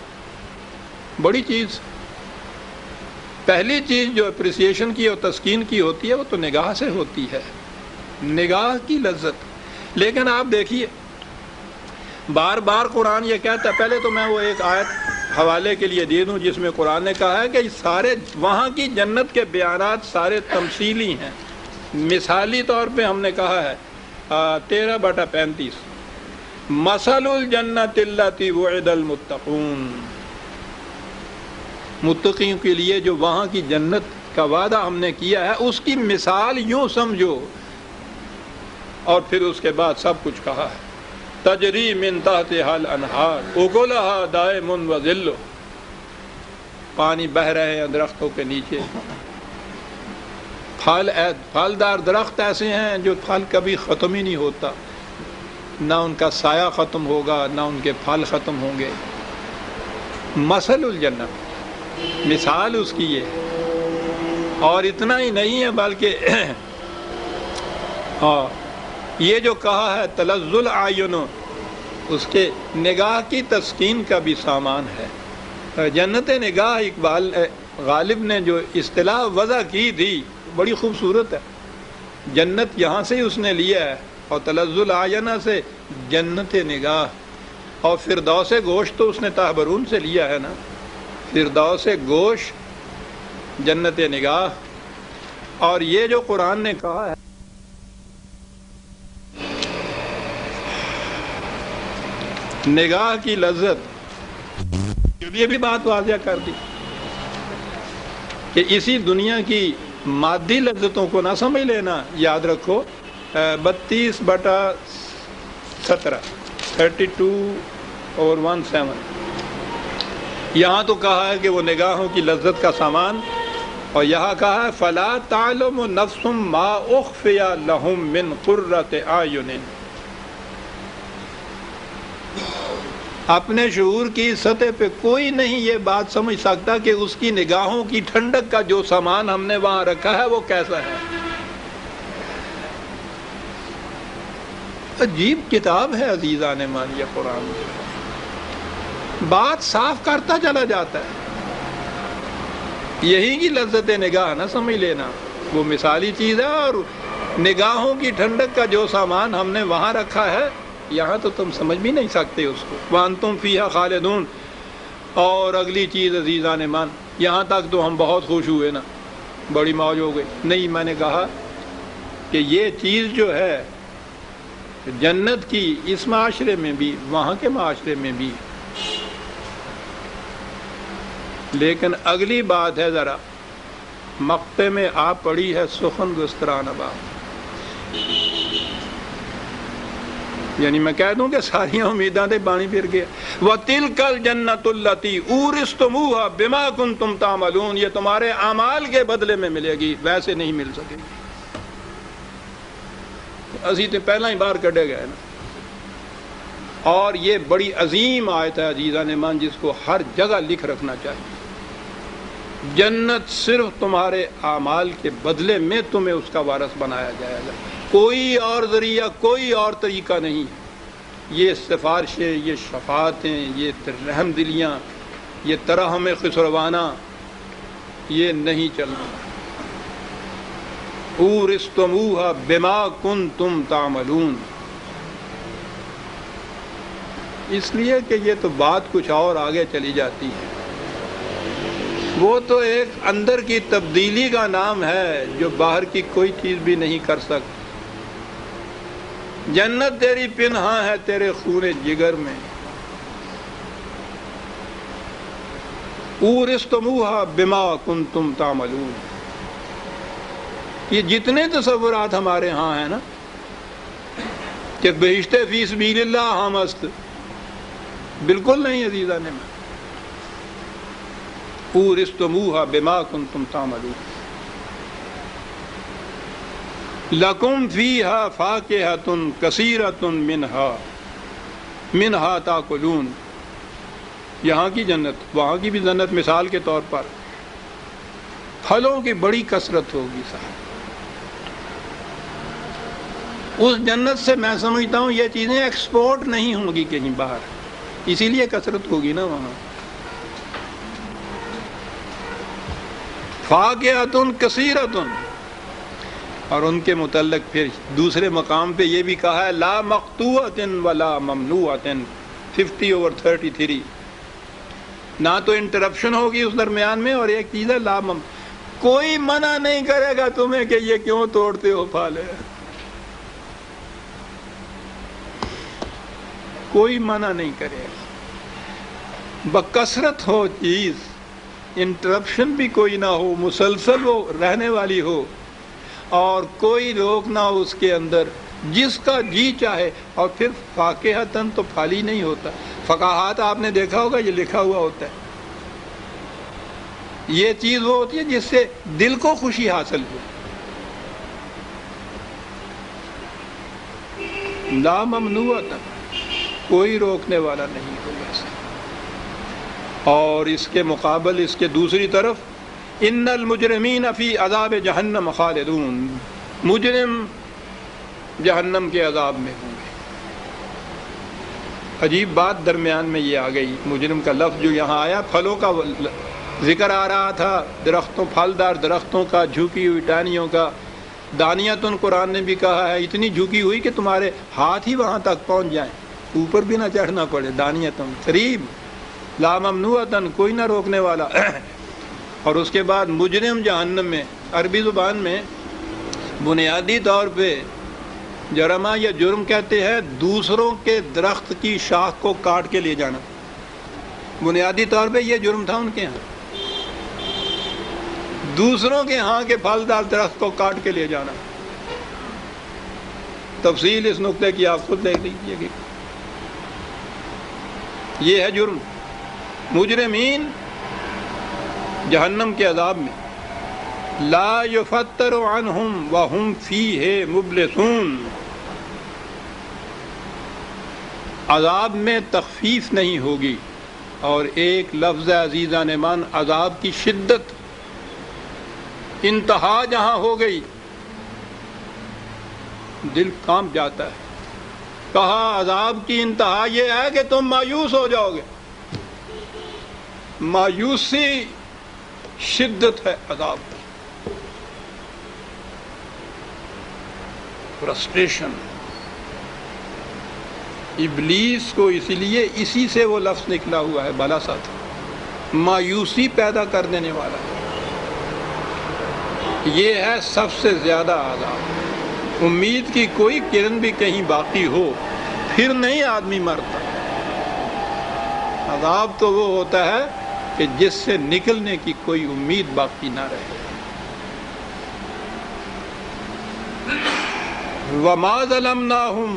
بڑی چیز۔ پہلی چیز جو اپریسیشن کی اور تسکین کی ہوتی ہے وہ تو نگاہ سے ہوتی ہے، نگاہ کی لذت۔ لیکن آپ دیکھیے بار بار قرآن یہ کہتا ہے، پہلے تو میں وہ ایک آیت حوالے کے لیے دے دوں جس میں قرآن نے کہا ہے کہ سارے وہاں کی جنت کے بیانات سارے تمثیلی ہیں۔ مثالی طور پہ ہم نے کہا ہے 13/35، مثل الجنت التی وعد المتقون، متقیوں کے لیے جو وہاں کی جنت کا وعدہ ہم نے کیا ہے اس کی مثال یوں سمجھو، اور پھر اس کے بعد سب کچھ کہا ہے۔ تجری من تحتها الانہار اکلها دائم وذل، پانی بہ رہے ہیں درختوں کے نیچے، پھلدار درخت ایسے ہیں جو پھل کبھی ختم ہی نہیں ہوتا، نہ ان کا سایہ ختم ہوگا نہ ان کے پھل ختم ہوں گے۔ مثل الجنت، مثال اس کی یہ، اور اتنا ہی نہیں ہے بلکہ یہ جو کہا ہے تلذ الاعین، اس کے نگاہ کی تسکین کا بھی سامان ہے۔ جنت نگاہ اقبال غالب نے جو اصطلاح وضع کی تھی بڑی خوبصورت ہے. جنت یہاں سے ہی اس نے لیا ہے، اور تلذ العینہ سے جنت نگاہ، اور فردوس گوشت تو اس نے تحبرون سے لیا ہے نا. فردوس گوشت جنت نگاہ. اور یہ جو قرآن نے کہا ہے نگاہ کی لذت، یہ بھی بات واضح کر دی کہ اسی دنیا کی مادی لذتوں کو نہ سمجھ لینا. یاد رکھو 32/17 32/17 یہاں تو کہا ہے کہ وہ نگاہوں کی لذت کا سامان، اور یہاں کہا ہے فلا تعلم نفس ما اخفی لهم من قرۃ اعین. اپنے شعور کی سطح پہ کوئی نہیں یہ بات سمجھ سکتا کہ اس کی نگاہوں کی ٹھنڈک کا جو سامان ہم نے وہاں رکھا ہے وہ کیسا ہے. عجیب کتاب ہے عزیزان مان یہ قرآن، بات صاف کرتا چلا جاتا ہے. یہی کی لذت نگاہ نہ سمجھ لینا، وہ مثالی چیز ہے. اور نگاہوں کی ٹھنڈک کا جو سامان ہم نے وہاں رکھا ہے یہاں تو تم سمجھ بھی نہیں سکتے اس کو. وَأَنْتُمْ فِيهَا خَالِدُونَ. اور اگلی چیز عزیزان ایمان، یہاں تک تو ہم بہت خوش ہوئے نا، بڑی موج ہو گئی. نہیں، میں نے کہا کہ یہ چیز جو ہے جنت کی اس معاشرے میں بھی وہاں کے معاشرے میں بھی. لیکن اگلی بات ہے ذرا مقطع میں آپ پڑھی ہے سخن گستران باب، یعنی میں کہہ دوں کہ ساری امیداں تے پانی پھر گیا. وَتِلْكَ الْجَنَّةُ الَّتِي أُورِثْتُمُوهَا بِمَا كُنْتُمْ تَعْمَلُونَ. یہ تمہارے اعمال کے بدلے میں ملے گی، ویسے نہیں مل سکے گی. اسی تے پہلا ہی بار کڈے گئے نا. اور یہ بڑی عظیم آیت ہے عزیزان ایمان، جس کو ہر جگہ لکھ رکھنا چاہیے. جنت صرف تمہارے اعمال کے بدلے میں تمہیں اس کا وارث بنایا جائے گا، کوئی اور ذریعہ، کوئی اور طریقہ نہیں. یہ سفارشیں، یہ شفاعتیں، یہ رحم دلیاں، یہ ترحم خسروانہ، یہ نہیں چلنا. اورثتموها بما کنتم تعملون. اس لیے کہ یہ تو بات کچھ اور آگے چلی جاتی ہے. وہ تو ایک اندر کی تبدیلی کا نام ہے جو باہر کی کوئی چیز بھی نہیں کر سکتی. جنت تیری پنہاں ہے تیرے خون جگر میں. اورثتموها بما کنتم تعملون. یہ جتنے تصورات ہمارے ہاں ہیں نا کہ بہشت فی سبیل اللہ ہم است، بالکل نہیں عزیزان میں. اورثتموها بما کنتم تعملون. لکم فیہا فاکہۃ کثیرۃ منہا تاکلون. یہاں کی جنت، وہاں کی بھی جنت مثال کے طور پر پھلوں کی بڑی کثرت ہوگی صاحب. اس جنت سے میں سمجھتا ہوں یہ چیزیں ایکسپورٹ نہیں ہوں گی کہیں باہر، اسی لیے کثرت ہوگی نا وہاں. فاکہۃ کثیرۃ. اور ان کے متعلق پھر دوسرے مقام پہ یہ بھی کہا ہے لا مقطوعۃ ولا ممنوعۃ 50/33. نہ تو انٹرپشن ہوگی اس درمیان میں، اور ایک چیز ہے لا کوئی منع نہیں کرے گا تمہیں کہ یہ کیوں توڑتے ہو پھل. کوئی منع نہیں کرے گا. بکثرت ہو چیز، انٹرپشن بھی کوئی نہ ہو، مسلسل وہ رہنے والی ہو، اور کوئی روک نہ ہو اس کے اندر، جس کا جی چاہے. اور پھر فاکہتاً تو پھل ہی نہیں ہوتا. فقاہات آپ نے دیکھا ہوگا یہ لکھا ہوا ہوتا ہے. یہ چیز وہ ہوتی ہے جس سے دل کو خوشی حاصل ہو. لا ممنوعۃ، کوئی روکنے والا نہیں ہوگا. اور اس کے مقابل اس کے دوسری طرف ان المجرمین فی عذاب جہنم خالدون. مجرم جہنم کے عذاب میں ہوں گے. عجیب بات درمیان میں یہ آ گئی، مجرم کا لفظ جو یہاں آیا، پھلوں کا ذکر آ رہا تھا، درختوں، پھلدار درختوں کا، جھکی ہوئی ٹہنیوں کا، دانیتن قرآن نے بھی کہا ہے، اتنی جھکی ہوئی کہ تمہارے ہاتھ ہی وہاں تک پہنچ جائیں، اوپر بھی نہ چڑھنا پڑے، دانیتن قریب لا ممنوعتن، کوئی نہ روکنے والا۔ اور اس کے بعد مجرم جہنم میں، عربی زبان میں بنیادی طور پہ جرمہ یا جرم کہتے ہیں دوسروں کے درخت کی شاخ کو کاٹ کے لے جانا، بنیادی طور پہ یہ جرم تھا ان کے ہاں، دوسروں کے ہاں کے پھلدار درخت کو کاٹ کے لے جانا۔ تفصیل اس نقطے کی آپ خود دیکھ لیجیے گا، یہ ہے جرم۔ مجرمین جہنم کے عذاب میں، لا یفتر عنہم وہم فیہ مبلسون، عذاب میں تخفیف نہیں ہوگی۔ اور ایک لفظ عزیزان من، عذاب کی شدت، انتہا جہاں ہو گئی دل کانپ جاتا ہے۔ کہا عذاب کی انتہا یہ ہے کہ تم مایوس ہو جاؤ گے، مایوسی شدت ہے عذاب کی، فرسٹریشن۔ ابلیس کو اسی لیے اسی سے وہ لفظ نکلا ہوا ہے، بھلا ساتھ مایوسی پیدا کر دینے والا ہے۔ یہ ہے سب سے زیادہ عذاب۔ امید کی کوئی کرن بھی کہیں باقی ہو پھر نہیں آدمی مرتا۔ عذاب تو وہ ہوتا ہے کہ جس سے نکلنے کی کوئی امید باقی نہ رہے۔ وَمَا ظَلَمْنَاهُمْ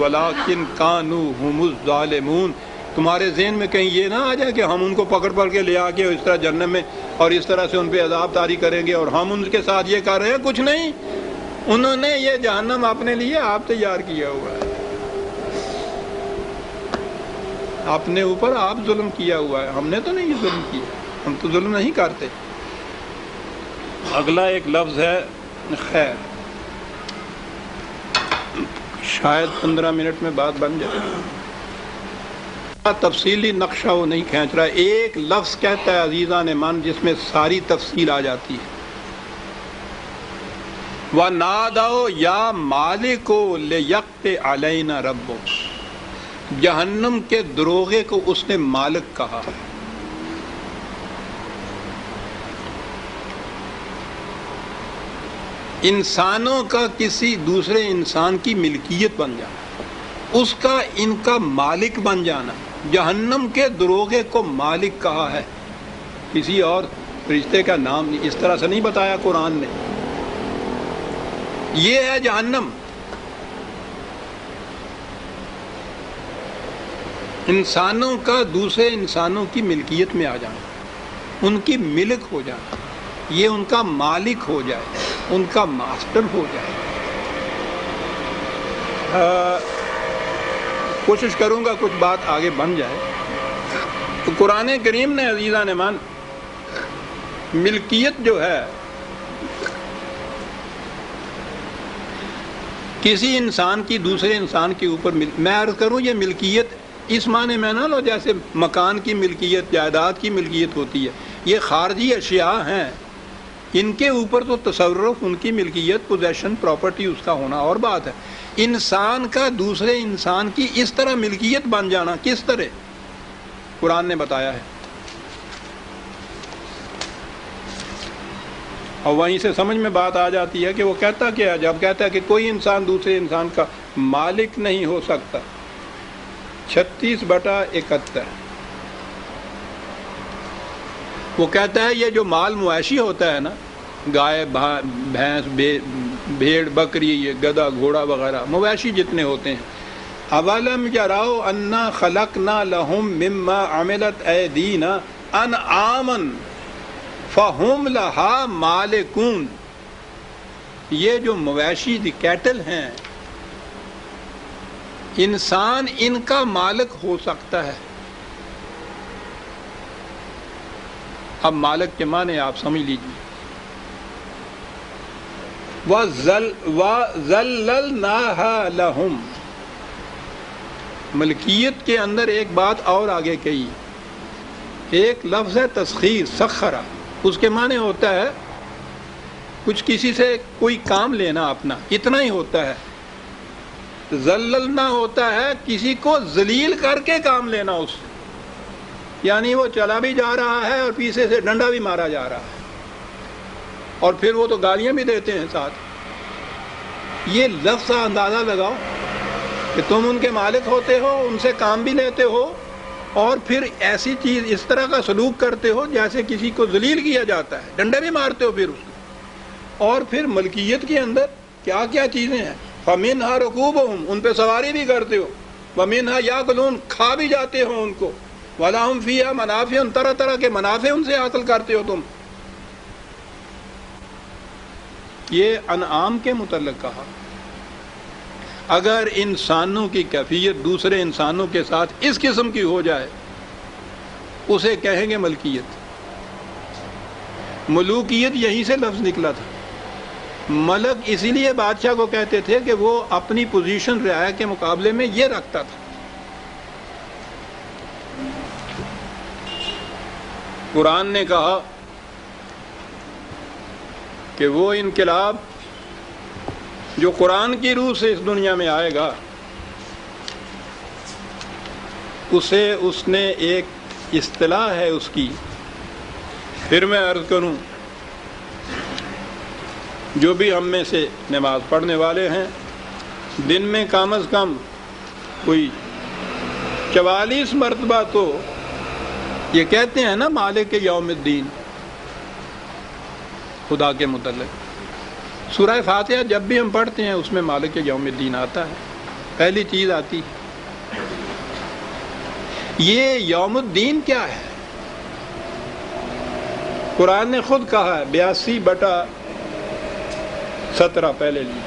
وَلَٰكِنْ كَانُوا هُمُ الظَّالِمُونَ۔ تمہارے ذہن میں کہیں یہ نہ آ جائے کہ ہم ان کو پکڑ کے لے آ کے اس طرح جہنم میں اور اس طرح سے ان پہ عذاب طاری کریں گے اور ہم ان کے ساتھ یہ کر رہے ہیں، کچھ نہیں، انہوں نے یہ جہنم اپنے لیے آپ تیار کیا ہوا ہے، اپنے اوپر آپ ظلم کیا ہوا ہے، ہم نے تو نہیں ظلم کیا، ہم تو ظلم نہیں کرتے۔ اگلا ایک لفظ ہے خیر، شاید 15 منٹ میں بات بن جائے، تفصیلی نقشہ وہ نہیں کھینچ رہا، ایک لفظ کہتا ہے عزیزان من جس میں ساری تفصیل آ جاتی ہے۔ وَنَادَوْا يَا مَالِكُ لِيَقْضِ عَلَيْنَا رَبُّكَ، جہنم کے دروغے کو اس نے مالک کہا۔ انسانوں کا کسی دوسرے انسان کی ملکیت بن جانا، اس کا ان کا مالک بن جانا، جہنم کے دروغے کو مالک کہا ہے، کسی اور فرشتے کا نام نہیں، اس طرح سے نہیں بتایا قرآن نے۔ یہ ہے جہنم، انسانوں کا دوسرے انسانوں کی ملکیت میں آ جانا، ان کی ملک ہو جانا، یہ ان کا مالک ہو جائے، ان کا ماسٹر ہو جائے۔ کوشش کروں گا کچھ بات آگے بن جائے۔ تو قرآن کریم نے عزیزان من ملکیت جو ہے کسی انسان کی دوسرے انسان کے اوپر، میں عرض کروں یہ ملکیت اس معنی میں نہ لو جیسے مکان کی ملکیت، جائیداد کی ملکیت ہوتی ہے، یہ خارجی اشیاء ہیں، ان کے اوپر تو تصرف، ان کی ملکیت، پوزیشن، پراپرٹی اس کا ہونا اور بات ہے۔ انسان کا دوسرے انسان کی اس طرح ملکیت بن جانا کس طرح، قرآن نے بتایا ہے، اور وہیں سے سمجھ میں بات آ جاتی ہے کہ وہ کہتا کیا ہے جب کہتا ہے کہ کوئی انسان دوسرے انسان کا مالک نہیں ہو سکتا۔ 36/71 وہ کہتا ہے یہ جو مال مویشی ہوتا ہے نا، گائے، بھینس، بھیڑ، بکری، یہ گدھا، گھوڑا وغیرہ مویشی جتنے ہوتے ہیں، اولم یراؤ انا خلقنا لہم مما عملت ایدینا انعاما فہم لہا مالکون، یہ جو مویشی کیٹل ہیں، انسان ان کا مالک ہو سکتا ہے۔ اب مالک کے معنی آپ سمجھ لیجیے۔ وَذَلَّلْنَاهَا لَهُمْ، ملکیت کے اندر ایک بات اور آگے کہی، ایک لفظ ہے تسخیر، سخرہ، اس کے معنی ہوتا ہے کچھ کسی سے کوئی کام لینا اپنا، اتنا ہی ہوتا ہے۔ ذللنا ہوتا ہے کسی کو ذلیل کر کے کام لینا اس سے، یعنی وہ چلا بھی جا رہا ہے اور پیچھے سے ڈنڈا بھی مارا جا رہا ہے، اور پھر وہ تو گالیاں بھی دیتے ہیں ساتھ۔ یہ لفظ کا اندازہ لگاؤ کہ تم ان کے مالک ہوتے ہو، ان سے کام بھی لیتے ہو، اور پھر ایسی چیز اس طرح کا سلوک کرتے ہو جیسے کسی کو ذلیل کیا جاتا ہے، ڈنڈے بھی مارتے ہو پھر اس کو۔ اور پھر ملکیت کے اندر کیا کیا چیزیں ہیں، فَمِنْهَا رُكُوبُهُمْ، ان پہ سواری بھی کرتے ہو، وَمِنْهَا يَأْكُلُونَ، کھا بھی جاتے ہو ان کو، وَلَهُمْ فِيهَا مَنَافِعٌ، طرح طرح کے منافع ان سے حاصل کرتے ہو تم۔ یہ انعام کے متعلق کہا۔ اگر انسانوں کی کیفیت دوسرے انسانوں کے ساتھ اس قسم کی ہو جائے، اسے کہیں گے ملکیت۔ ملوکیت یہیں سے لفظ نکلا تھا۔ ملک اسی لیے بادشاہ کو کہتے تھے کہ وہ اپنی پوزیشن رعایا کے مقابلے میں یہ رکھتا تھا۔ قرآن نے کہا کہ وہ انقلاب جو قرآن کی روح سے اس دنیا میں آئے گا، اسے اس نے ایک اصطلاح ہے اس کی، پھر میں عرض کروں، جو بھی ہم میں سے نماز پڑھنے والے ہیں، دن میں کم از کم کوئی 44 مرتبہ تو یہ کہتے ہیں نا مالک یوم الدین، خدا کے متعلق۔ سورہ فاتحہ جب بھی ہم پڑھتے ہیں اس میں مالک یوم الدین آتا ہے، پہلی چیز آتی ہے۔ یہ یوم الدین کیا ہے؟ قرآن نے خود کہا ہے 82/17 پہلے لیے،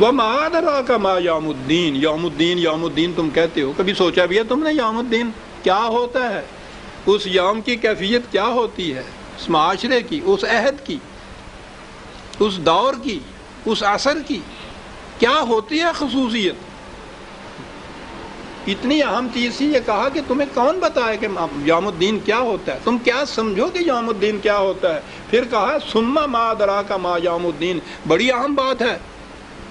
وَمَا أَدْرَاكَ مَا یوم الدین، یوم الدین یوم الدین تم کہتے ہو، کبھی سوچا بھی ہے تم نے یوم الدین کیا ہوتا ہے؟ اس یوم کی کیفیت کیا ہوتی ہے، اس معاشرے کی، اس عہد کی، اس دور کی، اس عصر کی کیا ہوتی ہے خصوصیت؟ اتنی اہم چیز تھی، یہ کہا کہ تمہیں کون بتائے کہ یوم الدین کیا ہوتا ہے، تم کیا سمجھو کہ یوم الدین کیا ہوتا ہے؟ پھر کہا ثم ما ادراک ما یوم الدین، بڑی اہم بات ہے،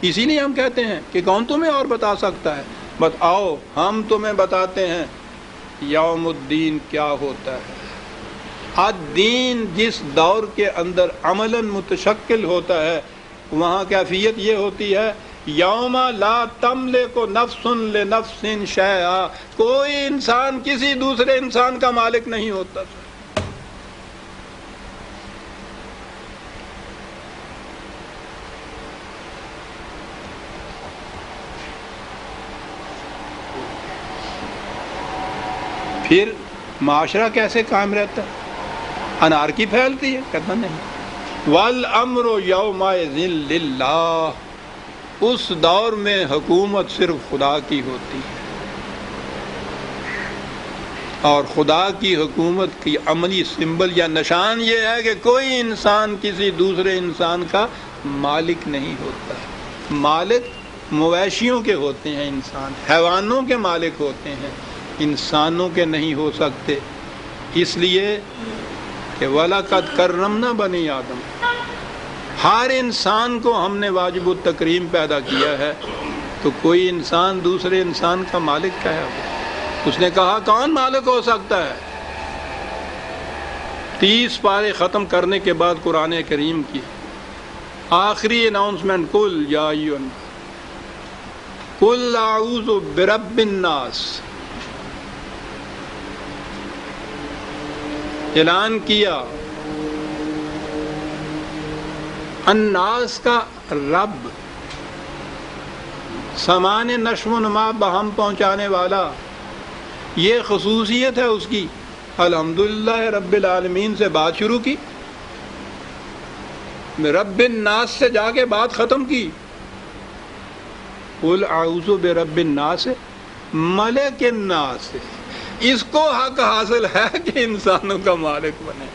اسی لیے ہم کہتے ہیں کہ کون تمہیں اور بتا سکتا ہے؟ بس آؤ ہم تمہیں بتاتے ہیں یوم الدین کیا ہوتا ہے۔ الدین جس دور کے اندر عملاً متشکل ہوتا ہے، وہاں کیفیت یہ ہوتی ہے یوم لا تملک نفس لنفس شیئا، کوئی انسان کسی دوسرے انسان کا مالک نہیں ہوتا۔ پھر معاشرہ کیسے قائم رہتا ہے؟ انارکی پھیلتی ہے؟ کہتا نہیں، والامر یومئذ للہ، اس دور میں حکومت صرف خدا کی ہوتی ہے، اور خدا کی حکومت کی عملی سمبل یا نشان یہ ہے کہ کوئی انسان کسی دوسرے انسان کا مالک نہیں ہوتا۔ مالک مویشیوں کے ہوتے ہیں، انسان حیوانوں کے مالک ہوتے ہیں، انسانوں کے نہیں ہو سکتے، اس لیے کہ وَلَقَدْ كَرَّمْنَا بَنِي آدم، ہر انسان کو ہم نے واجب التکریم پیدا کیا ہے، تو کوئی انسان دوسرے انسان کا مالک کیا ہے؟ اس نے کہا کون مالک ہو سکتا ہے؟ 30 پارے ختم کرنے کے بعد قرآن کریم کی آخری اناؤنسمنٹ، قل یا ایھا الناس، قل اعوذ برب الناس، اعلان کیا الناس کا رب، سامان نشو و نما بہم پہنچانے والا، یہ خصوصیت ہے اس کی۔ الحمدللہ رب العالمین سے بات شروع کی، رب الناس سے جا کے بات ختم کی، قل اعوذ برب الناس ملک الناس، اس کو حق حاصل ہے کہ انسانوں کا مالک بنے،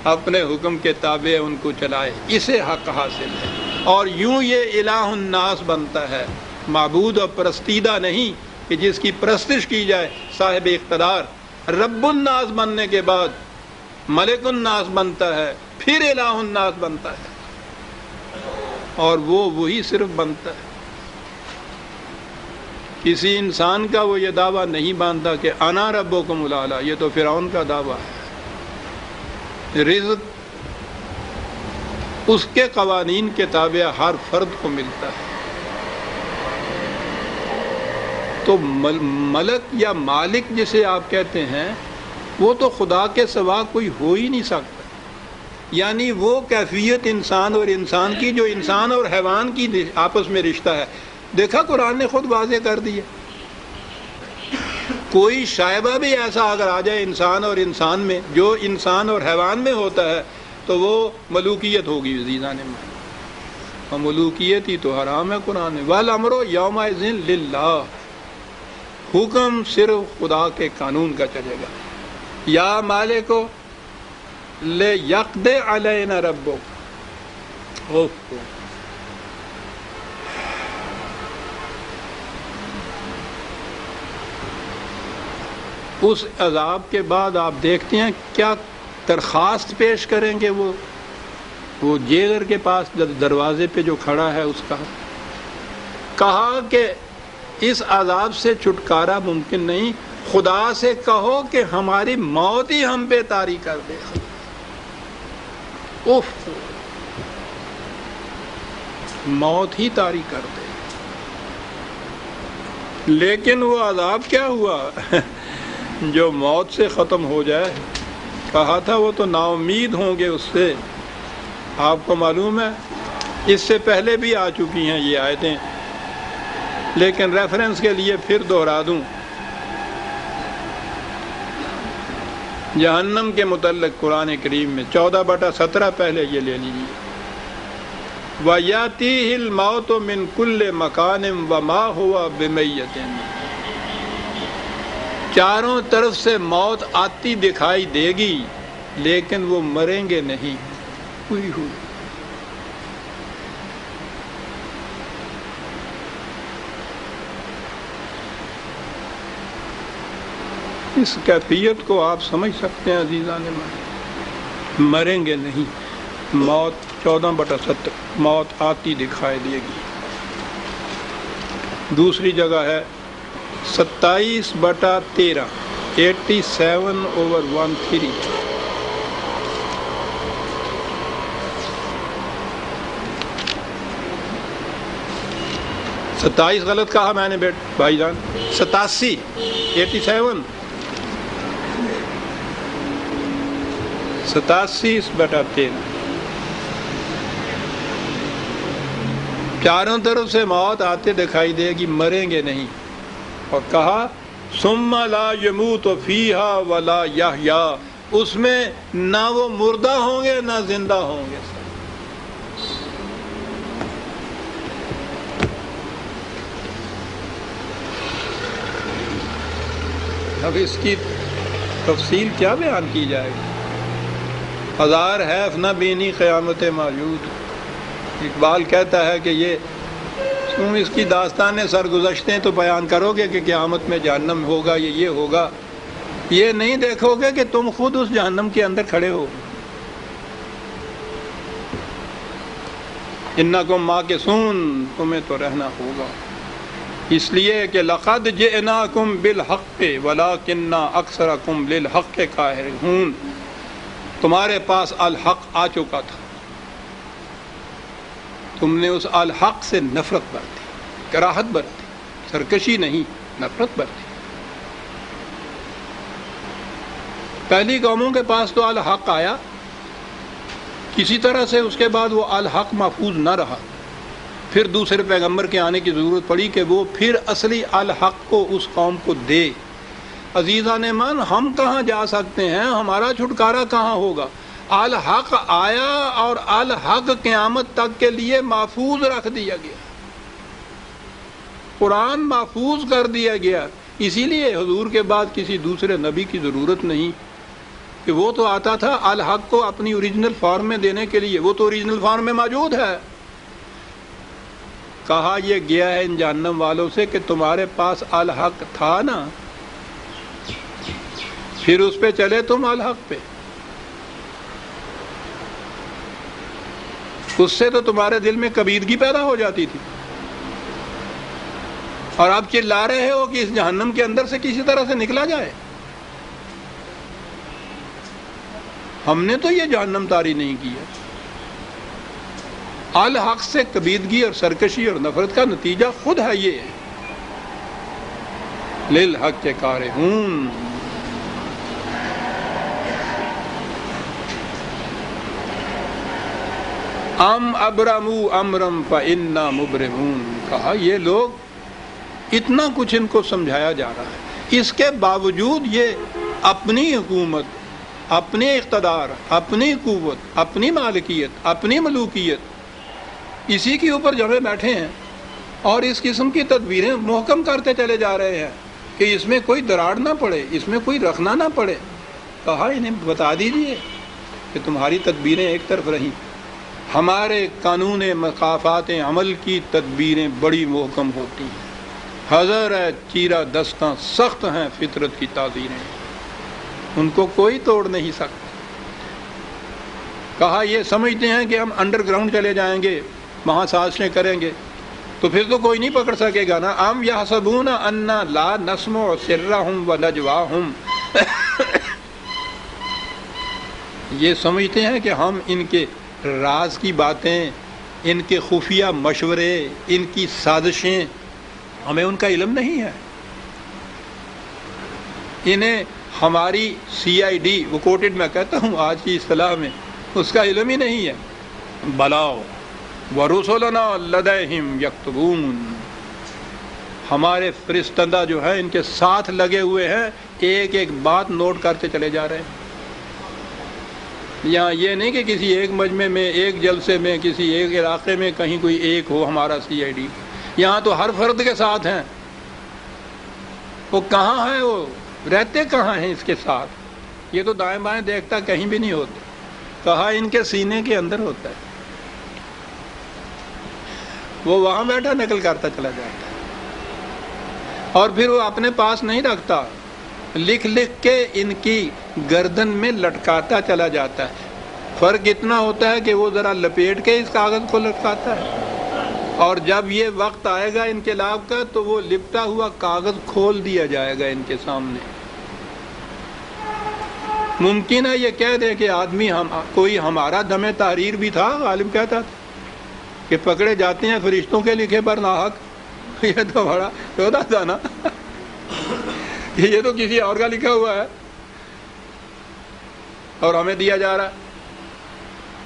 اپنے حکم کے تابع ان کو چلائے، اسے حق حاصل ہے، اور یوں یہ الہ الناس بنتا ہے، معبود اور پرستیدہ نہیں، کہ جس کی پرستش کی جائے صاحب اقتدار رب الناس بننے کے بعد ملک الناس بنتا ہے، پھر الہ الناس بنتا ہے، اور وہی صرف بنتا ہے۔ کسی انسان کا وہ یہ دعویٰ نہیں باندھتا کہ انا ربکم الاعلی، یہ تو فرعون کا دعویٰ ہے۔ رزق اس کے قوانین کے تابع ہر فرد کو ملتا ہے، تو ملک یا مالک جسے آپ کہتے ہیں وہ تو خدا کے سوا کوئی ہو ہی نہیں سکتا، یعنی وہ کیفیت انسان اور انسان کی جو انسان اور حیوان کی آپس میں رشتہ ہے، دیکھا قرآن نے خود واضح کر دیا۔ کوئی شائبہ بھی ایسا اگر آ جائے انسان اور انسان میں جو انسان اور حیوان میں ہوتا ہے تو وہ ملوکیت ہوگی عزیزان من، اور ملوکیت ہی تو حرام ہے قرآن میں۔ وَالْأَمْرُ يَوْمَئِذٍ لِلَّهِ، حکم صرف خدا کے قانون کا چلے گا۔ یا مالکو لِيَقْضِ عَلَيْنَا رَبُّكَ، اس عذاب کے بعد آپ دیکھتے ہیں کیا درخواست پیش کریں گے وہ جیگر کے پاس دروازے پہ جو کھڑا ہے، اس کا کہا کہ اس عذاب سے چھٹکارا ممکن نہیں، خدا سے کہو کہ ہماری موت ہی ہم پہ طاری کر دے۔ اف، موت ہی طاری کر دے۔ لیکن وہ عذاب کیا ہوا جو موت سے ختم ہو جائے؟ کہا تھا وہ تو نا امید ہوں گے اس سے۔ آپ کو معلوم ہے اس سے پہلے بھی آ چکی ہیں یہ آیتیں، لیکن ریفرنس کے لیے پھر دوہرا دوں۔ جہنم کے متعلق قرآن کریم میں 14/17 پہلے یہ لے لیجیے، وَيَأْتِيهِ الْمَوْتُ مِنْ كُلِّ مَكَانٍ وَمَا هُوَ بِمَيِّتٍ، چاروں طرف سے موت آتی دکھائی دے گی لیکن وہ مریں گے نہیں۔ ہوئی اس کیفیت کو آپ سمجھ سکتے ہیں عزیزان من، مریں گے نہیں، موت 14/17 موت آتی دکھائی دے گی۔ دوسری جگہ ہے 27/13 87/13، ستائیس غلط کہا میں نے بھائی جان، 87 87 87/13، چاروں طرف سے موت آتے دکھائی دے گی، مریں گے نہیں، اور کہا ثم لا يموت فیہا ولا یحیا، اس میں نہ وہ مردہ ہوں گے نہ زندہ ہوں گے۔ اب اس کی تفصیل کیا بیان کی جائے گی؟ ہزار حیف نہ بینی قیامت موجود۔ اقبال کہتا ہے کہ یہ تم اس کی داستان سرگزشتیں تو بیان کرو گے کہ قیامت میں جہنم ہوگا، یہ ہوگا، یہ نہیں دیکھو گے کہ تم خود اس جہنم کے اندر کھڑے ہو۔ انکم ماکثون، تمہیں تو رہنا ہوگا، اس لیے کہ لقد جئناکم بالحق ولکن اکثرکم للحق کارہون، تمہارے پاس الحق آ چکا تھا، تم نے اس الحق سے نفرت برتی، کراہت برتی، سرکشی نہیں، نفرت برتی۔ پہلی قوموں کے پاس تو الحق آیا، کسی طرح سے اس کے بعد وہ الحق محفوظ نہ رہا، پھر دوسرے پیغمبر کے آنے کی ضرورت پڑی کہ وہ پھر اصلی الحق کو اس قوم کو دے۔ عزیزان من، ہم کہاں جا سکتے ہیں؟ ہمارا چھٹکارا کہاں ہوگا؟ الحق آیا اور الحق قیامت تک کے لیے محفوظ رکھ دیا گیا، قرآن محفوظ کر دیا گیا، اسی لیے حضور کے بعد کسی دوسرے نبی کی ضرورت نہیں، کہ وہ تو آتا تھا الحق کو اپنی اوریجنل فارم میں دینے کے لیے، وہ تو اوریجنل فارم میں موجود ہے۔ کہا یہ گیا ہے ان جہنم والوں سے کہ تمہارے پاس الحق تھا نا، پھر اس پہ چلے تم الحق پہ، اس سے تو تمہارے دل میں کبیدگی پیدا ہو جاتی تھی، اور آپ چلا رہے ہو کہ اس جہنم کے اندر سے کسی طرح سے نکلا جائے۔ ہم نے تو یہ جہنم طاری نہیں کی ہے۔ الحق سے کبیدگی اور سرکشی اور نفرت کا نتیجہ خود ہے یہ للحق کے کارہون۔ ام ابرموا امرا فانا مبرمون، کہا یہ لوگ اتنا کچھ ان کو سمجھایا جا رہا ہے، اس کے باوجود یہ اپنی حکومت، اپنے اقتدار، اپنی قوت، اپنی مالکیت، اپنی ملوکیت، اسی کے اوپر جمے بیٹھے ہیں اور اس قسم کی تدبیریں محکم کرتے چلے جا رہے ہیں کہ اس میں کوئی دراڑ نہ پڑے، اس میں کوئی رکھنا نہ پڑے۔ کہا انہیں بتا دیجئے کہ تمہاری تدبیریں ایک طرف رہیں، ہمارے قانون مقافات عمل کی تدبیریں بڑی محکم ہوتی ہیں، حذر ہے چیرہ دستاں، سخت ہیں فطرت کی تعزیریں، ان کو کوئی توڑ نہیں سکتا۔ کہا یہ سمجھتے ہیں کہ ہم انڈر گراؤنڈ چلے جائیں گے، وہاں سازشیں کریں گے تو پھر تو کوئی نہیں پکڑ سکے گا نا۔ ام یحسبون انا لا نسمع سرهم ونجواهم، یہ سمجھتے ہیں کہ ہم ان کے راز کی باتیں، ان کے خفیہ مشورے، ان کی سازشیں، ہمیں ان کا علم نہیں ہے۔ انہیں ہماری CID، وہ کوٹڈ میں کہتا ہوں آج کی اصطلاح میں، اس کا علم ہی نہیں ہے۔ بلاؤ ورسلنا لدیہم یکتبون، ہمارے فرستندہ جو ہیں ان کے ساتھ لگے ہوئے ہیں، ایک ایک بات نوٹ کرتے چلے جا رہے ہیں۔ یہاں یہ نہیں کہ کسی ایک مجمع میں، ایک جلسے میں، کسی ایک علاقے میں کہیں کوئی ایک ہو ہمارا CID، یہاں تو ہر فرد کے ساتھ ہیں۔ وہ کہاں ہے، وہ رہتے کہاں ہیں اس کے ساتھ؟ یہ تو دائیں بائیں دیکھتا کہیں بھی نہیں ہوتا، کہا ان کے سینے کے اندر ہوتا ہے، وہ وہاں بیٹھا نقل کرتا چلا جاتا ہے، اور پھر وہ اپنے پاس نہیں رکھتا، لکھ لکھ کے ان کی گردن میں لٹکاتا چلا جاتا ہے۔ فرق اتنا ہوتا ہے کہ وہ ذرا لپیٹ کے اس کاغذ کو لٹکاتا ہے، اور جب یہ وقت آئے گا انقلاب کا تو وہ لپٹا ہوا کاغذ کھول دیا جائے گا ان کے سامنے۔ ممکن ہے یہ کہہ دے کہ آدمی کوئی ہمارا دم تحریر بھی تھا، عالم کہتا تھا کہ پکڑے جاتے ہیں فرشتوں کے لکھے پر ناحق، یہ تو بڑا چودہ تھا نا، یہ تو کسی اور کا لکھا ہوا ہے اور ہمیں دیا جا رہا ہے۔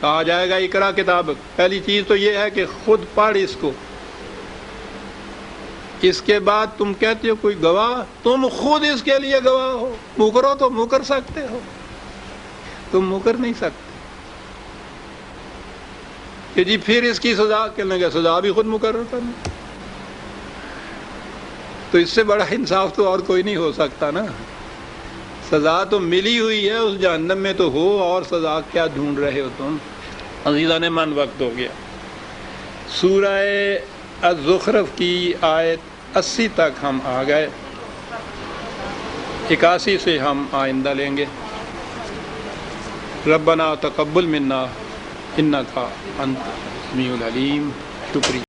کہا جائے گا اقرا کتاب، پہلی چیز تو یہ ہے کہ خود پڑھ اس کو، اس کے بعد تم کہتے ہو کوئی گواہ، تم خود اس کے لیے گواہ ہو، مکرو تو مکر سکتے ہو، تم مکر نہیں سکتے کہ جی پھر اس کی سزا، کہنے کا سزا بھی خود مقرر کرنا، تو اس سے بڑا انصاف تو اور کوئی نہیں ہو سکتا نا۔ سزا تو ملی ہوئی ہے اس جہنم میں تو ہو، اور سزا کیا ڈھونڈ رہے ہو تم؟ عزیزان من، وقت ہو گیا۔ سورہ الزخرف کی آیت 80 تک ہم آ گئے، 81 سے ہم آئندہ لیں گے۔ ربنا تقبل منا انک انت السمیع العلیم۔ شکریہ۔